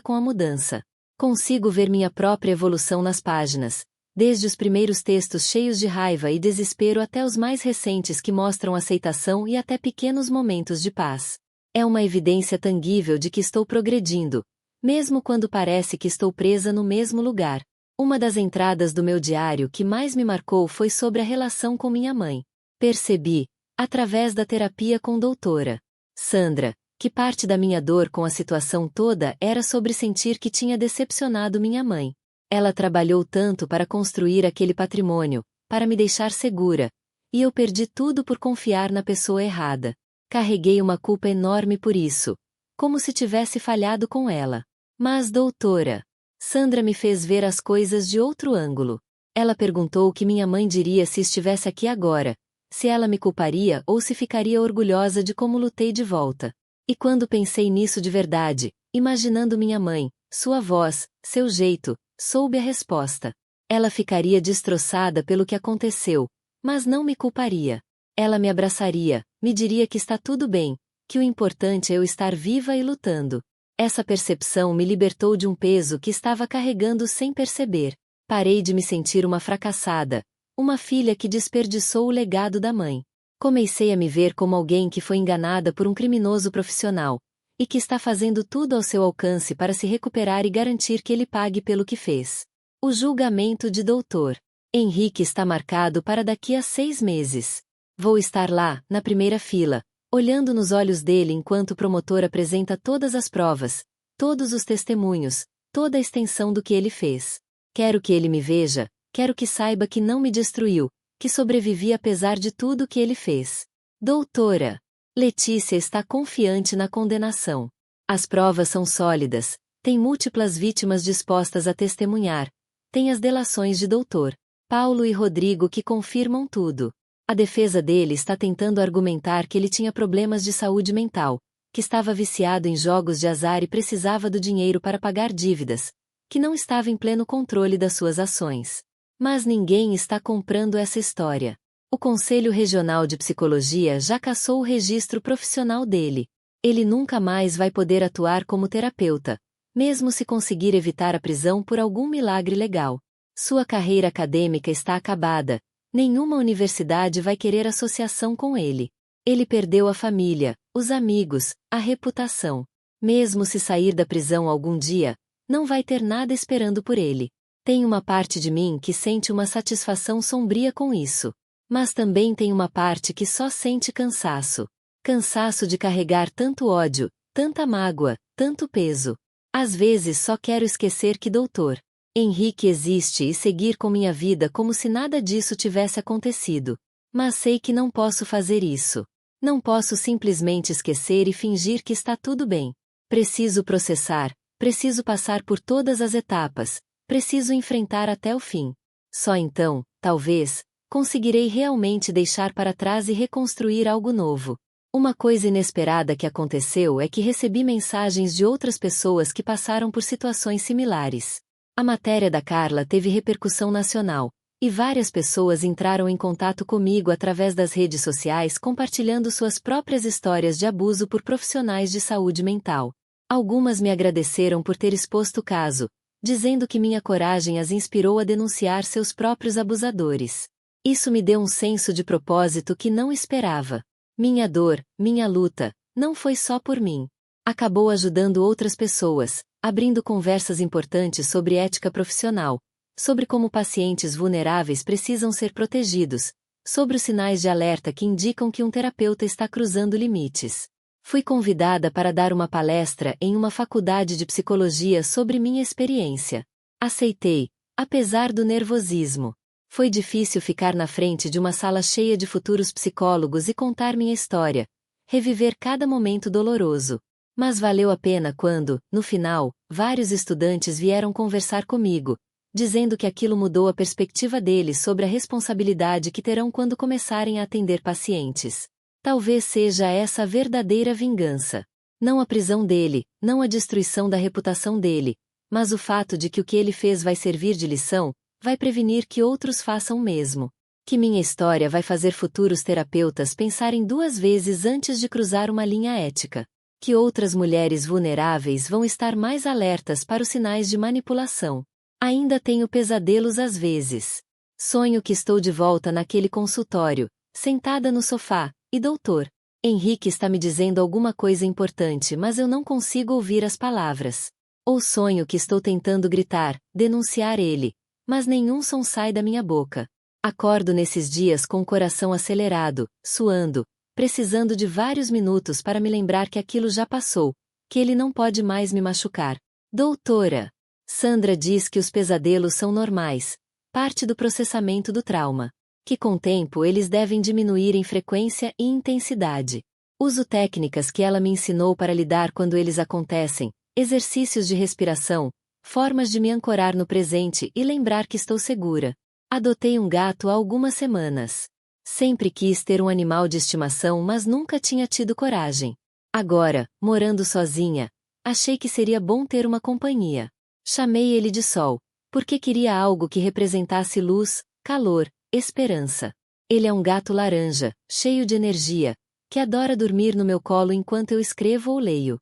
com a mudança. Consigo ver minha própria evolução nas páginas, desde os primeiros textos cheios de raiva e desespero até os mais recentes que mostram aceitação e até pequenos momentos de paz. É uma evidência tangível de que estou progredindo, mesmo quando parece que estou presa no mesmo lugar. Uma das entradas do meu diário que mais me marcou foi sobre a relação com minha mãe. Percebi, através da terapia com doutora Sandra, que parte da minha dor com a situação toda era sobre sentir que tinha decepcionado minha mãe. Ela trabalhou tanto para construir aquele patrimônio, para me deixar segura, e eu perdi tudo por confiar na pessoa errada. Carreguei uma culpa enorme por isso, como se tivesse falhado com ela. Mas doutora Sandra me fez ver as coisas de outro ângulo. Ela perguntou o que minha mãe diria se estivesse aqui agora, se ela me culparia ou se ficaria orgulhosa de como lutei de volta. E quando pensei nisso de verdade, imaginando minha mãe, sua voz, seu jeito, soube a resposta. Ela ficaria destroçada pelo que aconteceu, mas não me culparia. Ela me abraçaria, me diria que está tudo bem, que o importante é eu estar viva e lutando. Essa percepção me libertou de um peso que estava carregando sem perceber. Parei de me sentir uma fracassada, uma filha que desperdiçou o legado da mãe. Comecei a me ver como alguém que foi enganada por um criminoso profissional, e que está fazendo tudo ao seu alcance para se recuperar e garantir que ele pague pelo que fez. O julgamento de Dr. Henrique está marcado para daqui a 6 meses. Vou estar lá, na primeira fila, olhando nos olhos dele enquanto o promotor apresenta todas as provas, todos os testemunhos, toda a extensão do que ele fez. Quero que ele me veja, quero que saiba que não me destruiu, que sobrevivi apesar de tudo que ele fez. Doutora Letícia está confiante na condenação. As provas são sólidas, tem múltiplas vítimas dispostas a testemunhar, tem as delações de Dr. Paulo e Rodrigo que confirmam tudo. A defesa dele está tentando argumentar que ele tinha problemas de saúde mental, que estava viciado em jogos de azar e precisava do dinheiro para pagar dívidas, que não estava em pleno controle das suas ações. Mas ninguém está comprando essa história. O Conselho Regional de Psicologia já cassou o registro profissional dele. Ele nunca mais vai poder atuar como terapeuta, mesmo se conseguir evitar a prisão por algum milagre legal. Sua carreira acadêmica está acabada. Nenhuma universidade vai querer associação com ele. Ele perdeu a família, os amigos, a reputação. Mesmo se sair da prisão algum dia, não vai ter nada esperando por ele. Tem uma parte de mim que sente uma satisfação sombria com isso. Mas também tem uma parte que só sente cansaço. Cansaço de carregar tanto ódio, tanta mágoa, tanto peso. Às vezes só quero esquecer que Dr. Henrique existe e seguir com minha vida como se nada disso tivesse acontecido. Mas sei que não posso fazer isso. Não posso simplesmente esquecer e fingir que está tudo bem. Preciso processar, preciso passar por todas as etapas, preciso enfrentar até o fim. Só então, talvez, conseguirei realmente deixar para trás e reconstruir algo novo. Uma coisa inesperada que aconteceu é que recebi mensagens de outras pessoas que passaram por situações similares. A matéria da Carla teve repercussão nacional, e várias pessoas entraram em contato comigo através das redes sociais compartilhando suas próprias histórias de abuso por profissionais de saúde mental. Algumas me agradeceram por ter exposto o caso, dizendo que minha coragem as inspirou a denunciar seus próprios abusadores. Isso me deu um senso de propósito que não esperava. Minha dor, minha luta, não foi só por mim. Acabou ajudando outras pessoas, abrindo conversas importantes sobre ética profissional, sobre como pacientes vulneráveis precisam ser protegidos, sobre os sinais de alerta que indicam que um terapeuta está cruzando limites. Fui convidada para dar uma palestra em uma faculdade de psicologia sobre minha experiência. Aceitei, apesar do nervosismo. Foi difícil ficar na frente de uma sala cheia de futuros psicólogos e contar minha história, reviver cada momento doloroso. Mas valeu a pena quando, no final, vários estudantes vieram conversar comigo, dizendo que aquilo mudou a perspectiva deles sobre a responsabilidade que terão quando começarem a atender pacientes. Talvez seja essa a verdadeira vingança. Não a prisão dele, não a destruição da reputação dele, mas o fato de que o que ele fez vai servir de lição, vai prevenir que outros façam o mesmo. Que minha história vai fazer futuros terapeutas pensarem 2 vezes antes de cruzar uma linha ética. Que outras mulheres vulneráveis vão estar mais alertas para os sinais de manipulação. Ainda tenho pesadelos às vezes. Sonho que estou de volta naquele consultório, sentada no sofá, e doutor Henrique está me dizendo alguma coisa importante, mas eu não consigo ouvir as palavras. Ou sonho que estou tentando gritar, denunciar ele, mas nenhum som sai da minha boca. Acordo nesses dias com o coração acelerado, suando, precisando de vários minutos para me lembrar que aquilo já passou, que ele não pode mais me machucar. Doutora Sandra diz que os pesadelos são normais, parte do processamento do trauma. Que com o tempo eles devem diminuir em frequência e intensidade. Uso técnicas que ela me ensinou para lidar quando eles acontecem, exercícios de respiração, formas de me ancorar no presente e lembrar que estou segura. Adotei um gato há algumas semanas. Sempre quis ter um animal de estimação, mas nunca tinha tido coragem. Agora, morando sozinha, achei que seria bom ter uma companhia. Chamei ele de Sol, porque queria algo que representasse luz, calor, esperança. Ele é um gato laranja, cheio de energia, que adora dormir no meu colo enquanto eu escrevo ou leio.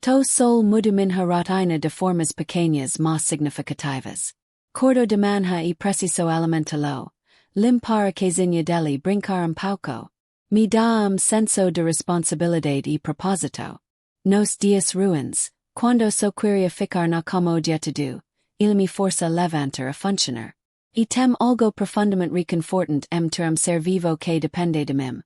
To sol muduminha rotina de formas pequenas mas significativas. Cordo de manha e preciso alimentalo. Limpar casinha dele brincar pouco. Me dá senso de responsabilidade e propósito. Nos dias ruins, quando sou queria ficar na como dietado, il me força levantar a funcionar. E tem algo profundamente reconfortante terem ser vivo que depende de mim.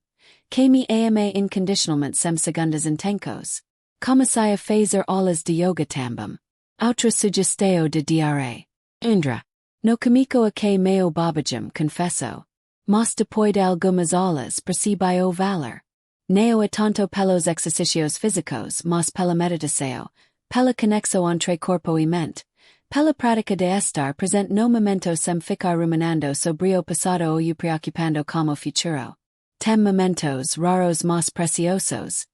Que me ame incondicionalmente sem segundas intencos. Comecei a fazer aulas de yoga também. Outra sugestão de DRA. Indra. No comico a que meo babajam confesso. Mas depois de algumas aulas percebi o valor. Neo a tanto pelos exercícios físicos mas pela meditação, pela conexão entre corpo e mente. Pela prática de estar presente no momento sem ficar ruminando sobre o passado ou preocupando como futuro. Tem momentos raros mas preciosos.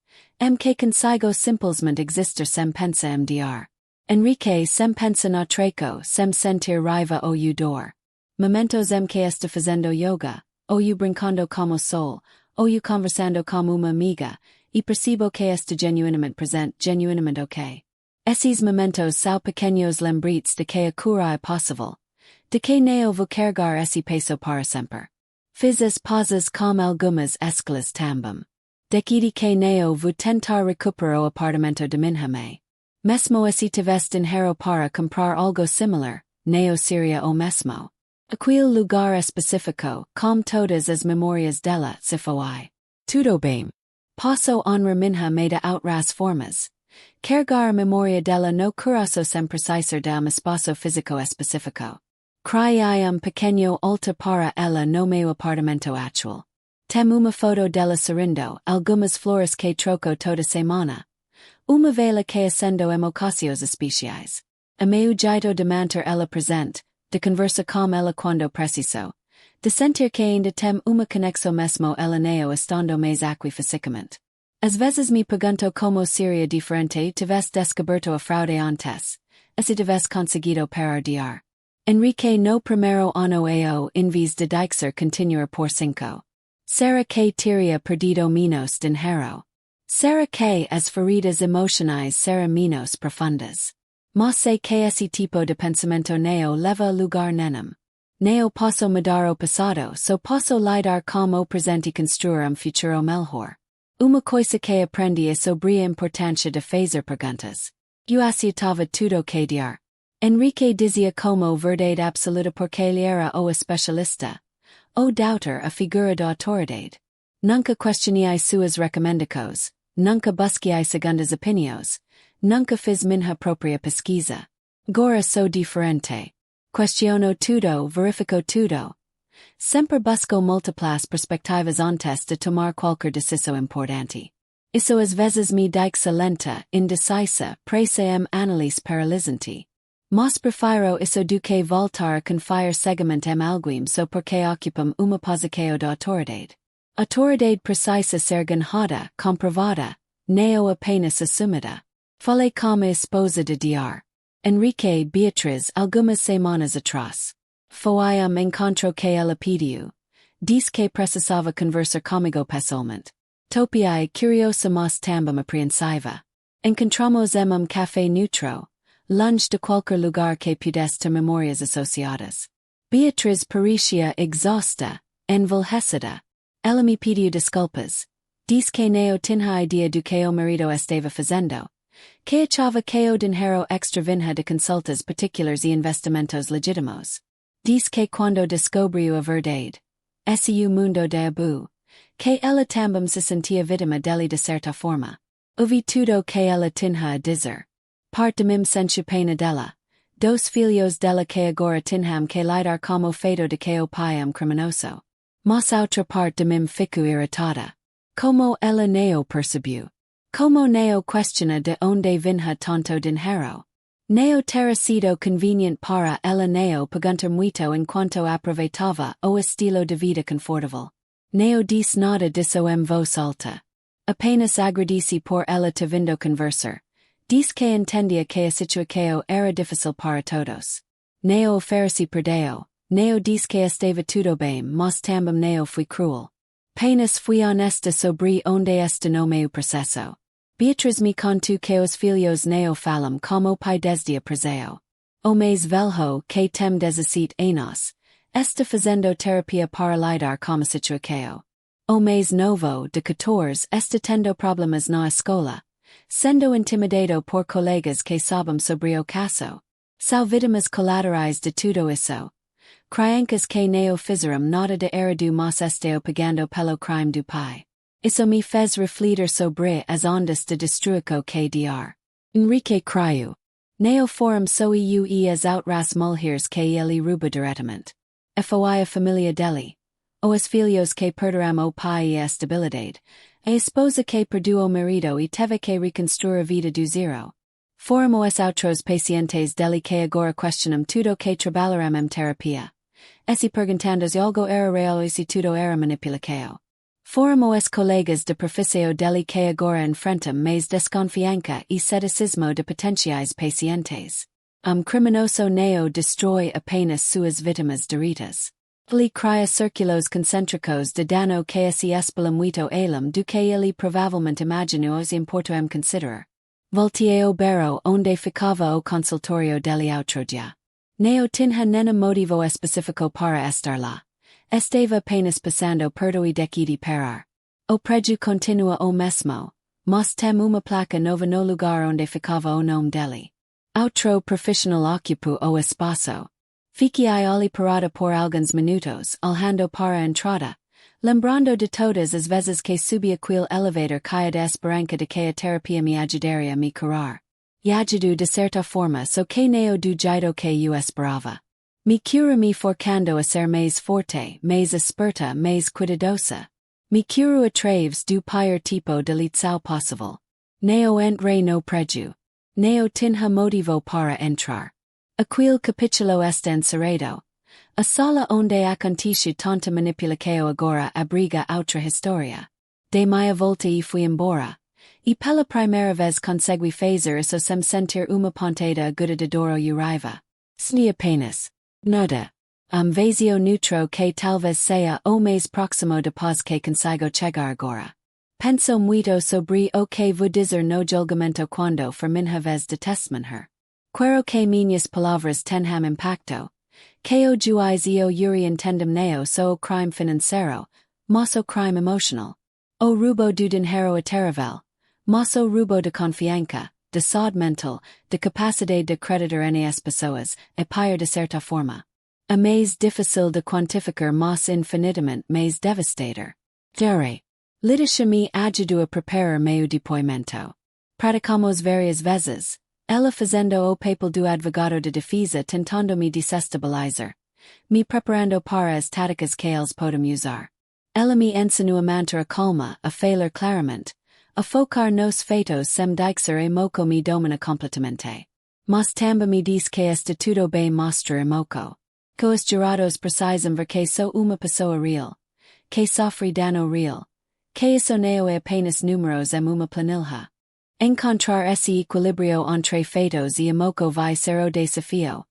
Que consigo simplesmente existir sem pensar mdr. Enrique sem pensar no treco, sem sentir raiva ou dor. Momentos que está fazendo yoga, ou brincando como sol, ou conversando como uma amiga, e percebo que está genuinamente presente, genuinamente ok. Esses momentos são pequenos lembretes de que a cura é possível. De que neo vou carregar esse peso para sempre. Fiz as pausas com algumas escalas também. Decidi que neo vou tentar recuperar o apartamento de minha mãe. Mesmo se tivesse dinheiro para comprar algo similar, neo seria o mesmo. Aquele lugar específico, com todas as memórias dela, se foi. Tudo bem. Posso honrar minha mãe de outras formas. Carregar a memória dela no coração sem precisar de espaço físico específico. Criei pequeno altar para ela no meu apartamento atual. Tem uma foto dela sorrindo, algumas flores que troco toda semana. Uma vela que acendo ocasiões especiais. A meu jeito de manter ela presente, de conversa com ela quando preciso. De sentir que ainda tem uma conexão mesmo ela neo estando mais aqui fisicamente. Às vezes me pergunto como seria diferente tivesse descoberto a fraude antes, se tivesse conseguido parar. Enrique no primeiro ano ao vez de deixar continuar por 5. Será que teria perdido menos dinheiro? Será que as feridas emocionais serão menos profundas? Mas sei que esse tipo de pensamento neo leva a lugar nenhum. Neo posso mudar o passado, so posso lidar com o presente e construir futuro melhor. Uma coisa que aprendi é sobre a importância de fazer perguntas. Eu aceitava tudo que dir. Enrique dizia como verdade absoluta porque ele era o especialista. O doubter a figura de autoridade. Nunca questionei suas recomendações, nunca busquei segundas opiniões, nunca fiz minha própria pesquisa. Agora sou diferente. Questiono tudo, verifico tudo. Sempre busco múltiplas perspectivas antes de tomar qualquer decisão importante. Isso às vezes me deixa lenta, indecisa, pressa análise paralisante. Mas prefiro isso do que voltar a confiar cegamente alguém só porque ocupam uma posição de autoridade. Autoridade precisa ser ganhada, comprovada, neo apenas assumida. Falei com a esposa de Dr. Enrique Beatriz algumas semanas atrás. Foiam encontro que ela pediu. Diz que precisava conversar comigo pessoalmente. Topiai curiosa mas também apreensiva. Encontramos em café neutro, longe de qualquer lugar que pudesse ter memórias associadas. Beatriz parecia exausta, envelhecida. Ela me pediu desculpas. Diz que não tinha ideia do que o marido estava fazendo. Que achava que o dinheiro extra vinha de consultas particulares e investimentos legítimos. Diz que quando descobriu a verdade, esse mundo de abu, que ela também se sentia vítima dele de certa forma. Ouvi tudo que ela tinha a dizer. Parte de mim sente pena dela. Dos filhos dela que agora tinham que lidar como feito de que o pai criminoso. Mas outra parte de mim fico irritada. Como ela não percebeu. Como não questiona de onde vinha tanto dinheiro. Não terá sido convenient para ela não perguntar muito enquanto aproveitava o estilo de vida confortável. Não disse nada disso em voz alta. Apenas agradeci por ela ter vindo conversar. Diz que entendia que a situação era difícil para todos. Não ofereci perdão. Não diz que estava tudo bem, mas também não fui cruel. Apenas fui honesta sobre onde está no meu processo. Beatriz me contou que os filhos não falam como pai desde apreseu. O mais velho que tem 17 anos, está fazendo terapia para lidar com a situação. O mais novo, de 14, está tendo problemas na escola, sendo intimidado por colegas que sabem sobre o caso. São vítimas colaterais de tudo isso. Crianças que não fizeram nada de errado mas estão pagando pelo crime do pai. Isso me fez refletir sobre as ondas de destruição que DR. Enrique craiu. Não foram só e as outras mulheres que ele roubou diretamente. Foi a família dele. Os filhos que perderam o pai e a estabilidade. A esposa que perdeu o marido e teve que reconstruir a vida do zero. Foram os outros pacientes dele que agora questionam tudo que trabalharam em terapia. Esse perguntando se algo era real e se tudo era manipulação. Foram os colegas de profissão dele que agora enfrentam mais desconfiança e ceticismo de potenciais pacientes. Criminoso não destrói apenas suas vítimas diretas. Ele cria círculos concêntricos de dano que se espalham muito além do que ele provavelmente imaginou os importa considerar. Voltei ao barro onde ficava o consultório dele outro dia. Não tinha nenhum motivo específico para estar lá. Estava apenas passando perto e decidi parar. O prédio continua o mesmo, mas tem uma placa nova no lugar onde ficava o nome dele. Outro profissional ocupou o espaço. Fiquei ali parada por alguns minutos, olhando para a entrada, lembrando de todas as vezes que subi aquele elevador caia da esperança de que a terapia me ajudaria a me curar. E ajudou de certa forma so que não do jeito que eu esperava. Me cura me forçando a ser mais forte, mais esperta, mais cuidadosa. Me curo através do pior tipo de lição possível. Não entrei no prédio. Não tinha motivo para entrar. Aquele capítulo está encerrado. A sala onde aconteceu tanta manipulação agora abriga outra história. Dei meia volta e fui embora. E pela primeira vez consegui fazer isso sem sentir uma pontada aguda de dor ou raiva. Sni apenas. Nada. Vazio neutro que talvez seja o mais próximo de paz que consigo chegar agora. Penso muito sobre o que vou dizer no julgamento quando for minha vez de testemunhar. Quero que minhas palavras tenham impacto. Que o juiz e o júri entendam não só o crime financeiro, mas o crime emocional. O roubo do dinheiro a terrível, mas o roubo de confiança, de saúde mental, de capacidade de acreditar nas pessoas, é pior de certa forma. A mais difícil de quantificar mas infinitamente mais devastador. Dere. Litisha-me ajudou a preparar meu depoimento. Praticamos várias vezes. Ela fazendo o papel do advogado de defesa tentando me desestabilizar. Me preparando para as táticas que eles podem usar. Ela me ensinou a manter a calma, a falar claramente, a focar nos feitos sem deixar e moco me domina completamente. Mas também me diz que está tudo bem mostrar e moco. Que os jurados precisam ver que sou uma pessoa real. Que sofre dano real. Que isso não é apenas números em uma planilha. Encontrar esse equilibrio entre fatos e emoco vai ser o desafio.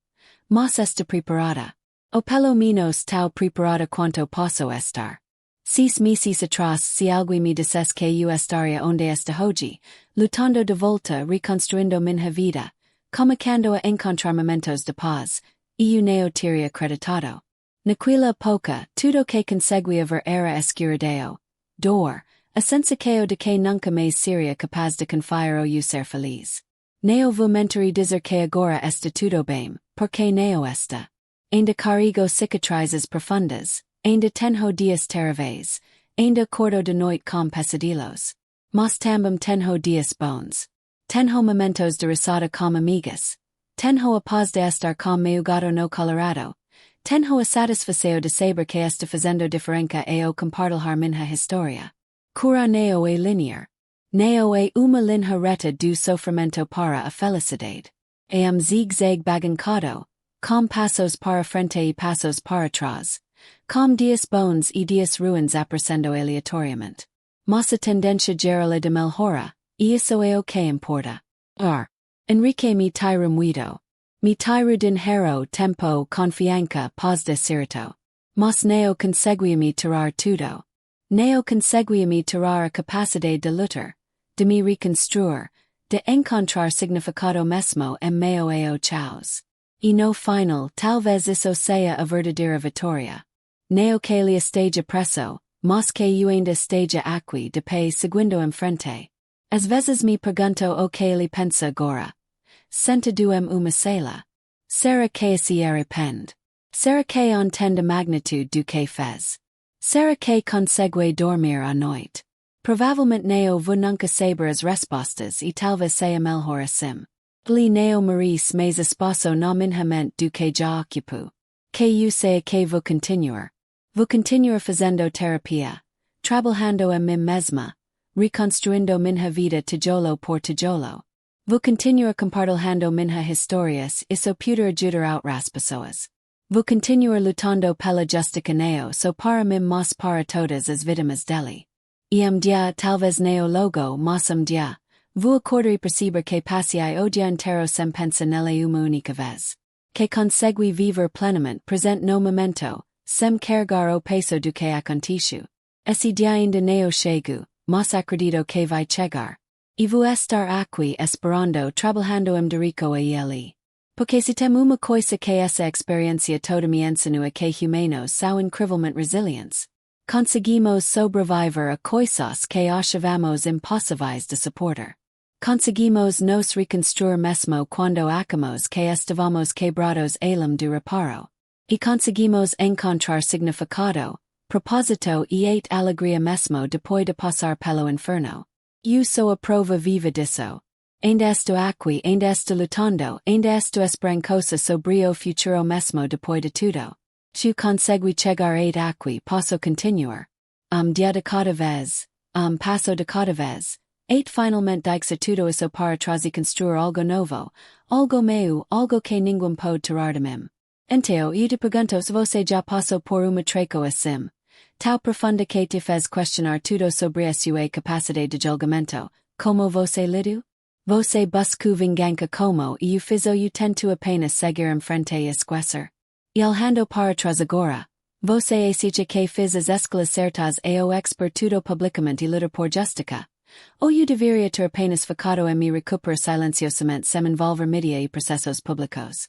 Mas esta preparada. O pelo menos tão preparada quanto posso estar. Sis meses atrás se alguém me dissesse que eu estaria onde esta hoje, lutando de volta reconstruindo minha vida, começando a encontrar momentos de paz, eu não teria acreditado. Naquela pouca, tudo que conseguia ver era escuridão, dor, a sensação de que nunca mais seria capaz de confiar ou eu ser feliz. Não vou mentir e dizer que agora está tudo bem, porque não está. Ainda carrego cicatrizes profundas, ainda tenho dias terríveis, ainda acordo de noite com pesadelos. Mas também tenho dias bons. Tenho momentos de risada com amigas. Tenho a paz de estar com meu gato no Colorado. Tenho a satisfação de saber que está fazendo diferença e o compartilhar minha história. Cura não é linear. Não é uma linha reta do sofrimento para a felicidade. É zig-zag baguncado, com passos para frente e passos para trás. Com dias bons e dias ruins aparecendo aleatoriamente. Mas a tendência geral é de melhora, e isso é o que importa. Enrique me tira muito. Me tira dinheiro, tempo, confiança, paz de espírito. Mas não conseguia me tirar tudo. Não conseguia me tirar a capacidade de lutar, de me reconstruir, de encontrar significado mesmo em meio ao caos. E no final, talvez isso seja a verdadeira vitória. Não que ele esteja preso, mas que eu ainda esteja aqui de pé seguindo em frente. Às vezes me pergunto o que ele pensa agora. Sentado em uma sala. Será que se arrepende? Será que entende a magnitude do que fez? Será que consegue dormir à noite? Provavelmente não vou nunca saber as respostas e talvez seja melhor assim. Ele não merece mais espaço na minha mente do que já ocupo. Que eu sei que vou continuar. Vou continuar fazendo terapia, trabalhando em mim mesma, reconstruindo minha vida tijolo por tijolo. Vou continuar compartilhando minha histórias e so puder ajudar outras pessoas. Vou continuar lutando pela justiça não só para mim mas para todas as vítimas dele. E dia talvez não logo mas dia, vou acordar e perceber que passei o dia inteiro sem pensar nele uma única vez. Que consegui viver plenamente presente no momento, sem carregar o peso do que aconteceu. Esse dia ainda não chego, mas acredito que vai chegar. E vou estar aqui esperando trabalhando em Dorico a ele. Porque se tem uma coisa que essa experiência toda me ensinou é que humanos são incrivelmente resilientes. Conseguimos sobreviver a coisas que achavamos impossíveis de suportar. Conseguimos nos reconstruir mesmo quando achamos que estávamos quebrados além do reparo. E conseguimos encontrar significado, propósito e alegria mesmo depois de passar pelo inferno. Eu sou a prova viva disso. Ainda estou aqui, ainda estou lutando, ainda estou esperançosa sobre o futuro mesmo depois de tudo. Se consegui chegar aqui, posso continuar. Dia de cada vez, passo de cada vez. Finalmente deixar tudo isso para trás e construir algo novo, algo meu, algo que ninguém pode tirar de mim. Então eu te pergunto se você já passou por uma treco assim. Tão profunda que te fez questionar tudo sobre a sua capacidade de julgamento, como você lidou? Você buscou vingança como eu fiz ou eu tento apenas seguir em frente e esquecer? E olhando para trás agora, você exige que fiz as escolhas certas e o expor tudo publicamente e lutar por justiça? Ou eu deveria ter apenas focado em me recuperar silenciosamente sem envolver mídia e processos públicos?